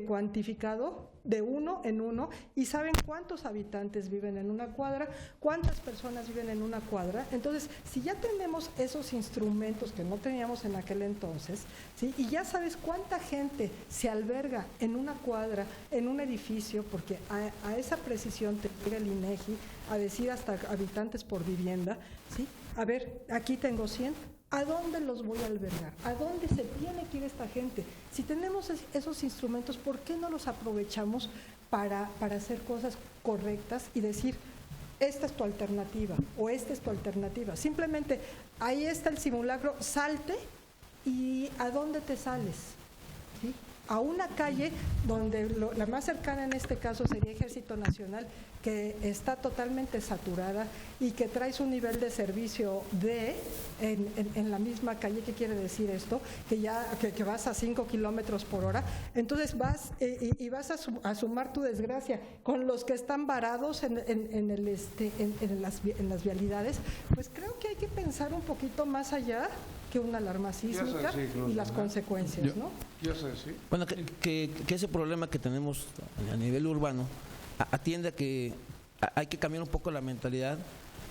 cuantificado de uno en uno y saben cuántos habitantes viven en una cuadra, cuántas personas viven en una cuadra? Entonces, si ya tenemos esos instrumentos que no teníamos en aquel entonces, ¿sí? Y ya sabes cuánta gente se alberga en una cuadra, en un edificio, porque a esa precisión te llega el INEGI a decir hasta habitantes por vivienda, ¿sí? A ver, aquí tengo 100. ¿A dónde los voy a albergar? ¿A dónde se tiene que ir esta gente? Si tenemos esos instrumentos, ¿por qué no los aprovechamos para hacer cosas correctas y decir, esta es tu alternativa o esta es tu alternativa? Simplemente, ahí está el simulacro, salte y ¿a dónde te sales? ¿Sí? A una calle donde la más cercana en este caso sería Ejército Nacional, que está totalmente saturada y que traes un nivel de servicio en la misma calle. ¿Qué quiere decir esto? Que vas a 5 kilómetros por hora. Entonces vas y vas a sumar tu desgracia con los que están varados en las vialidades. Pues creo que hay que pensar un poquito más allá que una alarma sísmica y las consecuencias, ¿no? Yo sé, sí. Bueno, que ese problema que tenemos a nivel urbano atiende a que hay que cambiar un poco la mentalidad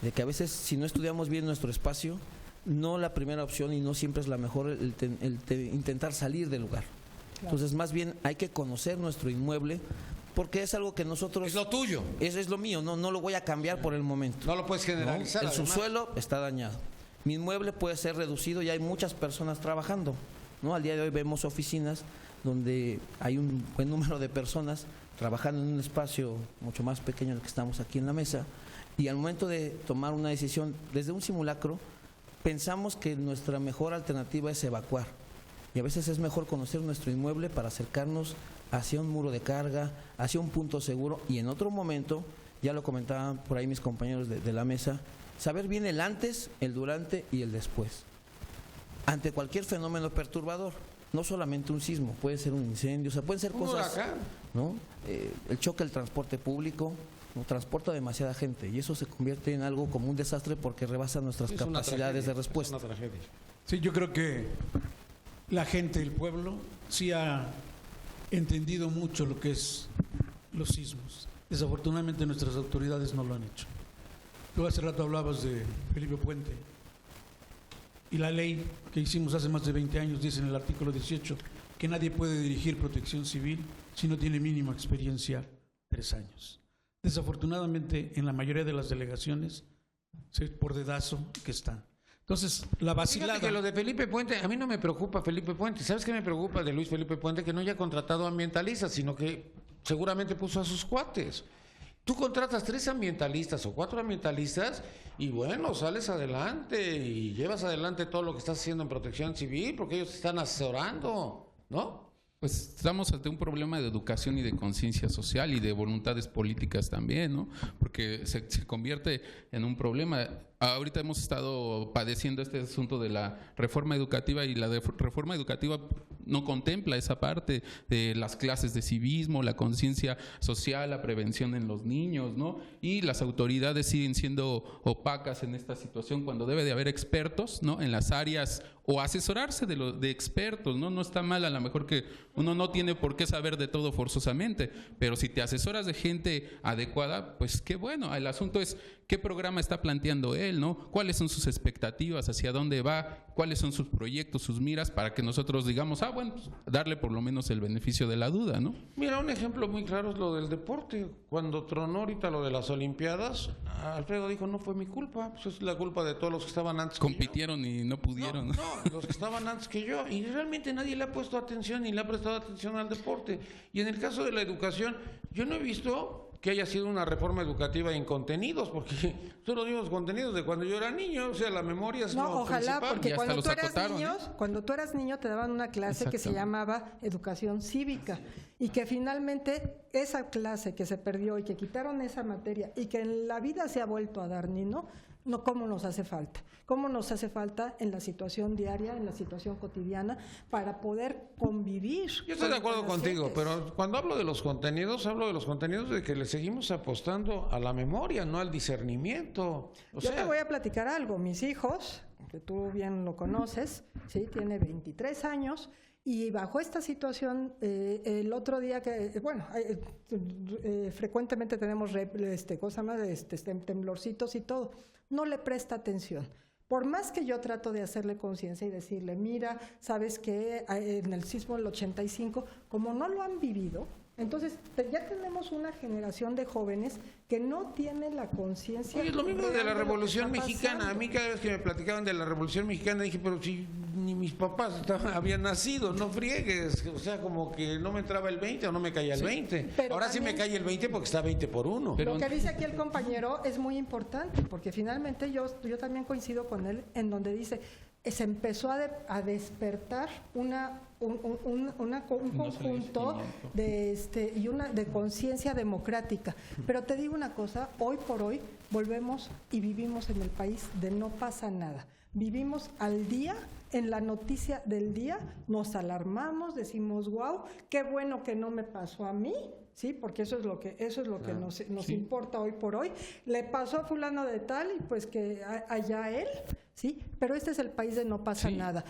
de que a veces si no estudiamos bien nuestro espacio, no la primera opción y no siempre es la mejor el intentar salir del lugar. Claro. Entonces, más bien hay que conocer nuestro inmueble porque es algo que nosotros... Es lo tuyo. Es lo mío, no lo voy a cambiar por el momento. No lo puedes generalizar. ¿No? El subsuelo está dañado. Mi inmueble puede ser reducido y hay muchas personas trabajando, ¿no? Al día de hoy vemos oficinas donde hay un buen número de personas trabajando en un espacio mucho más pequeño del que estamos aquí en la mesa, y al momento de tomar una decisión desde un simulacro pensamos que nuestra mejor alternativa es evacuar, y a veces es mejor conocer nuestro inmueble para acercarnos hacia un muro de carga, hacia un punto seguro, y en otro momento, ya lo comentaban por ahí mis compañeros de la mesa, saber bien el antes, el durante y el después ante cualquier fenómeno perturbador. No solamente un sismo, puede ser un incendio, o sea, pueden ser cosas, ¿no? El choque del transporte público, ¿no? Transporta demasiada gente y eso se convierte en algo como un desastre porque rebasa nuestras capacidades de respuesta. Es una tragedia. Sí, yo creo que la gente, el pueblo, sí ha entendido mucho lo que es los sismos. Desafortunadamente nuestras autoridades no lo han hecho. Tú hace rato hablabas de Felipe Puente. Y la ley que hicimos hace más de 20 años dice en el artículo 18 que nadie puede dirigir protección civil si no tiene mínima experiencia 3 años. Desafortunadamente, en la mayoría de las delegaciones, por dedazo que están. Entonces, la vacilada... Fíjate que lo de Felipe Puente, a mí no me preocupa Felipe Puente. ¿Sabes qué me preocupa de Luis Felipe Puente? Que no haya contratado ambientalistas, sino que seguramente puso a sus cuates. Tú contratas 3 ambientalistas o 4 ambientalistas y bueno, sales adelante y llevas adelante todo lo que estás haciendo en protección civil porque ellos te están asesorando, ¿no? Pues estamos ante un problema de educación y de conciencia social y de voluntades políticas también, ¿no? Porque se convierte en un problema. Ahorita hemos estado padeciendo este asunto de la reforma educativa y la reforma educativa no contempla esa parte de las clases de civismo, la conciencia social, la prevención en los niños, ¿no? Y las autoridades siguen siendo opacas en esta situación cuando debe de haber expertos, ¿no? En las áreas o asesorarse de expertos, ¿no? No está mal a lo mejor que uno no tiene por qué saber de todo forzosamente, pero si te asesoras de gente adecuada, pues qué bueno. El asunto es qué programa está planteando él, ¿no? ¿Cuáles son sus expectativas? ¿Hacia dónde va? ¿Cuáles son sus proyectos, sus miras? Para que nosotros digamos, bueno, pues darle por lo menos el beneficio de la duda, ¿no? Mira, un ejemplo muy claro es lo del deporte. Cuando tronó ahorita lo de las Olimpiadas, Alfredo dijo, no fue mi culpa, pues es la culpa de todos los que estaban antes. Compitieron y no pudieron. No, los que estaban antes que yo. Y realmente nadie le ha puesto atención ni le ha prestado atención al deporte. Y en el caso de la educación, yo no he visto que haya sido una reforma educativa en contenidos, porque son los mismos contenidos de cuando yo era niño, o sea, la memoria es No, lo ojalá, principal. porque Y hasta los acotaron, cuando tú eras niño te daban una clase que se Exacto. llamaba educación cívica y que finalmente esa clase que se perdió y que quitaron esa materia y que en la vida se ha vuelto a dar, Nino, no, ¿cómo nos hace falta? ¿Cómo nos hace falta en la situación diaria, en la situación cotidiana, para poder convivir? Yo estoy de acuerdo con las contigo, gentes? pero cuando hablo de los contenidos de que le seguimos apostando a la memoria, no al discernimiento. O Yo sea, te voy a platicar algo. Mis hijos, que tú bien lo conoces, ¿sí? Tiene 23 años y bajo esta situación, el otro día que, bueno, frecuentemente tenemos cosas más, temblorcitos y todo, no le presta atención. Por más que yo trato de hacerle conciencia y decirle, mira, sabes que en el sismo del 85, como no lo han vivido, entonces ya tenemos una generación de jóvenes que no tienen la conciencia. oye, es lo mismo de real la lo que Revolución está Mexicana. A pasando. mí cada vez que me platicaban de la Revolución Mexicana dije, pero si ni mis papás habían nacido, no friegues. O sea, como que no me entraba el 20 o no me caía el 20. pero Ahora sí me también- cae el 20 porque está 20 por 1. Pero- Lo que dice aquí el compañero es muy importante, porque finalmente yo también coincido con él en donde dice, se empezó a despertar un conjunto de conciencia democrática. Pero te digo una cosa, hoy por hoy volvemos y vivimos en el país de no pasa nada. Vivimos al día, en la noticia del día, nos alarmamos, decimos, wow, qué bueno que no me pasó a mí, ¿sí? Porque eso es lo que nos importa hoy por hoy. Le pasó a fulano de tal y pues que allá él, ¿sí? Pero este es el país de no pasa Sí. nada.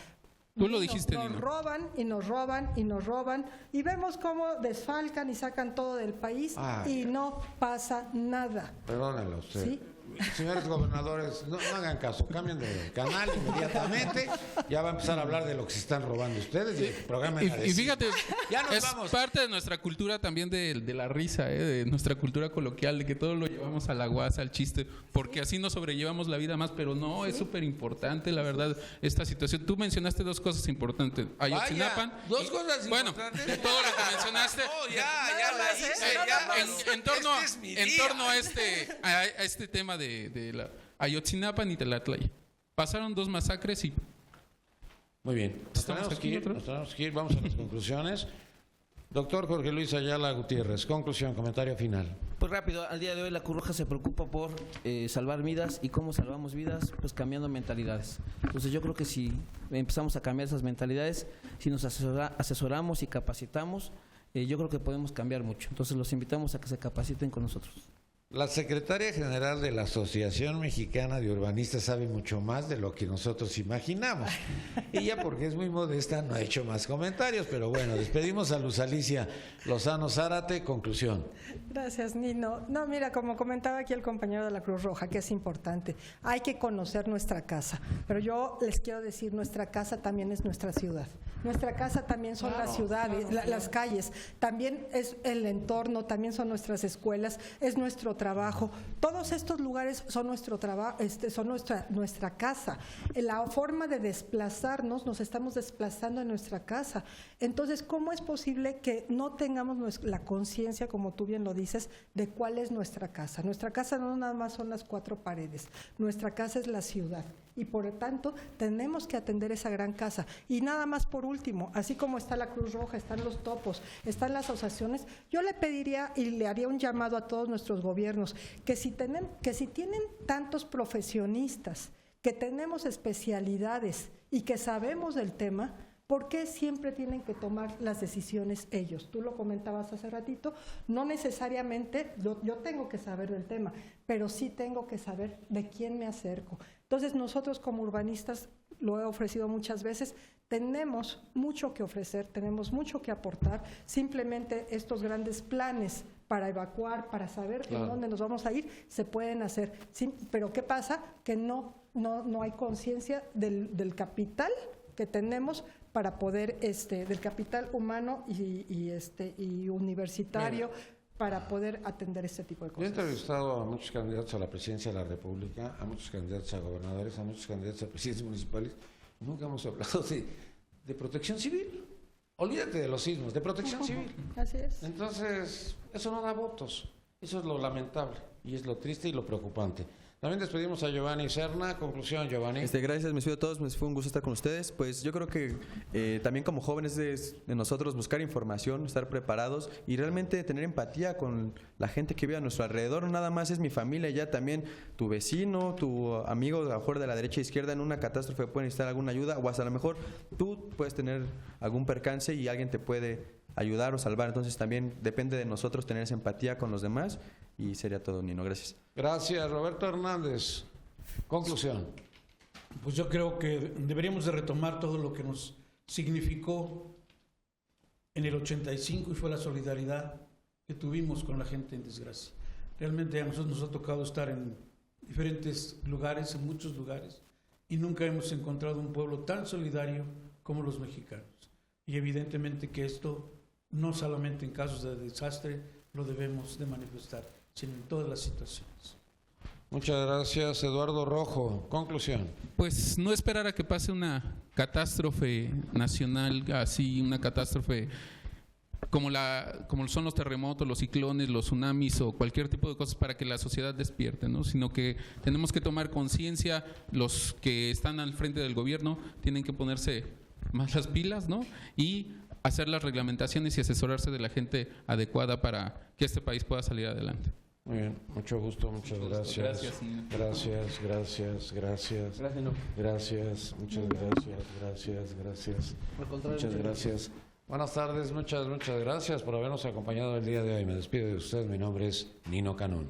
Tú lo dijiste, Nos Nino. roban y nos roban y nos roban y vemos cómo desfalcan y sacan todo del país y no pasa nada. Perdónalo usted. Sí. Señores gobernadores, no hagan caso, cambien de canal inmediatamente. Ya va a empezar a hablar de lo que se están robando ustedes y el programa en la Y fíjate, Ya nos es vamos. parte de nuestra cultura también de la risa, de nuestra cultura coloquial, de que todo lo llevamos a la guasa, al chiste, porque así nos sobrellevamos la vida más, pero no, es súper importante, la verdad, esta situación. Tú mencionaste dos cosas importantes. Ayotzinapan. Vaya, dos cosas bueno, importantes. de todo lo que mencionaste. No, ya la hice. ya. En torno, Este es mi en día. torno a este tema de la Ayotzinapan y Tlatlaya. Pasaron dos masacres y Muy bien. Nos Estamos tenemos aquí que ir, otra vez. nos tenemos que ir. Vamos a las conclusiones. Doctor Jorge Luis Ayala Gutiérrez, conclusión, comentario final. Pues rápido, al día de hoy la Cruz Roja se preocupa por salvar vidas. ¿Y cómo salvamos vidas? Pues cambiando mentalidades. Entonces yo creo que si empezamos a cambiar esas mentalidades, si nos asesoramos y capacitamos, yo creo que podemos cambiar mucho. Entonces los invitamos a que se capaciten con nosotros. La secretaria general de la Asociación Mexicana de Urbanistas sabe mucho más de lo que nosotros imaginamos. Ella, porque es muy modesta, no ha hecho más comentarios, pero bueno, despedimos a Luz Alicia Lozano Zárate. Conclusión. Gracias, Nino. No, mira, como comentaba aquí el compañero de la Cruz Roja, que es importante, hay que conocer nuestra casa. Pero yo les quiero decir, nuestra casa también es nuestra ciudad. Nuestra casa también son las ciudades, las calles, también es el entorno, también son nuestras escuelas, es nuestro trabajo. Todos estos lugares son nuestro trabajo, son nuestra casa. La forma de desplazarnos, nos estamos desplazando en nuestra casa. Entonces, ¿cómo es posible que no tengamos la conciencia, como tú bien lo dices, de cuál es nuestra casa? Nuestra casa no nada más son las cuatro paredes, nuestra casa es la ciudad. Y por lo tanto, tenemos que atender esa gran casa. Y nada más por último, así como está la Cruz Roja, están los topos, están las asociaciones, yo le pediría y le haría un llamado a todos nuestros gobiernos que si tienen tantos profesionistas, que tenemos especialidades y que sabemos del tema, ¿por qué siempre tienen que tomar las decisiones ellos? Tú lo comentabas hace ratito, no necesariamente yo tengo que saber del tema, pero sí tengo que saber de quién me acerco. Entonces nosotros como urbanistas, lo he ofrecido muchas veces, tenemos mucho que ofrecer, tenemos mucho que aportar, simplemente estos grandes planes para evacuar, para saber en dónde nos vamos a ir, se pueden hacer. Sí, pero ¿qué pasa? Que no hay conciencia del capital que tenemos para poder, del capital humano y universitario, para poder atender este tipo de Yo he cosas. entrevistado a muchos candidatos a la presidencia de la República, a muchos candidatos a gobernadores, a muchos candidatos a presidentes municipales. Nunca hemos hablado de protección civil. Olvídate de los sismos, de protección civil. Así es. Entonces, eso no da votos. Eso es lo lamentable y es lo triste y lo preocupante. También despedimos a Giovanni Serna. Conclusión, Giovanni. Gracias, me despido a todos, me fue un gusto estar con ustedes. Pues yo creo que también como jóvenes de nosotros buscar información, estar preparados y realmente tener empatía con la gente que vive a nuestro alrededor. No nada más es mi familia, ya también tu vecino, tu amigo a lo mejor de la derecha e izquierda en una catástrofe puede necesitar alguna ayuda, o hasta a lo mejor tú puedes tener algún percance y alguien te puede ayudar o salvar. Entonces también depende de nosotros tener esa empatía con los demás. Y sería todo, Nino. Gracias. Gracias, Roberto Hernández. Conclusión. Pues yo creo que deberíamos de retomar todo lo que nos significó en el 85 y fue la solidaridad que tuvimos con la gente en desgracia. Realmente a nosotros nos ha tocado estar en diferentes lugares, en muchos lugares, y nunca hemos encontrado un pueblo tan solidario como los mexicanos. Y evidentemente que esto, no solamente en casos de desastre, lo debemos de manifestar, sino en todas las situaciones. Muchas gracias, Eduardo Rojo. Conclusión. Pues no esperar a que pase una catástrofe nacional, así una catástrofe como son los terremotos, los ciclones, los tsunamis o cualquier tipo de cosas para que la sociedad despierte, ¿no? Sino que tenemos que tomar conciencia, los que están al frente del gobierno tienen que ponerse más las pilas, ¿no? Y hacer las reglamentaciones y asesorarse de la gente adecuada para que este país pueda salir adelante. Muy bien, mucho gusto, muchas gracias. Gracias, gracias, gracias. Gracias, muchas gracias. Muchas gracias. Buenas tardes, muchas gracias por habernos acompañado el día de hoy. Me despido de usted, mi nombre es Nino Canún.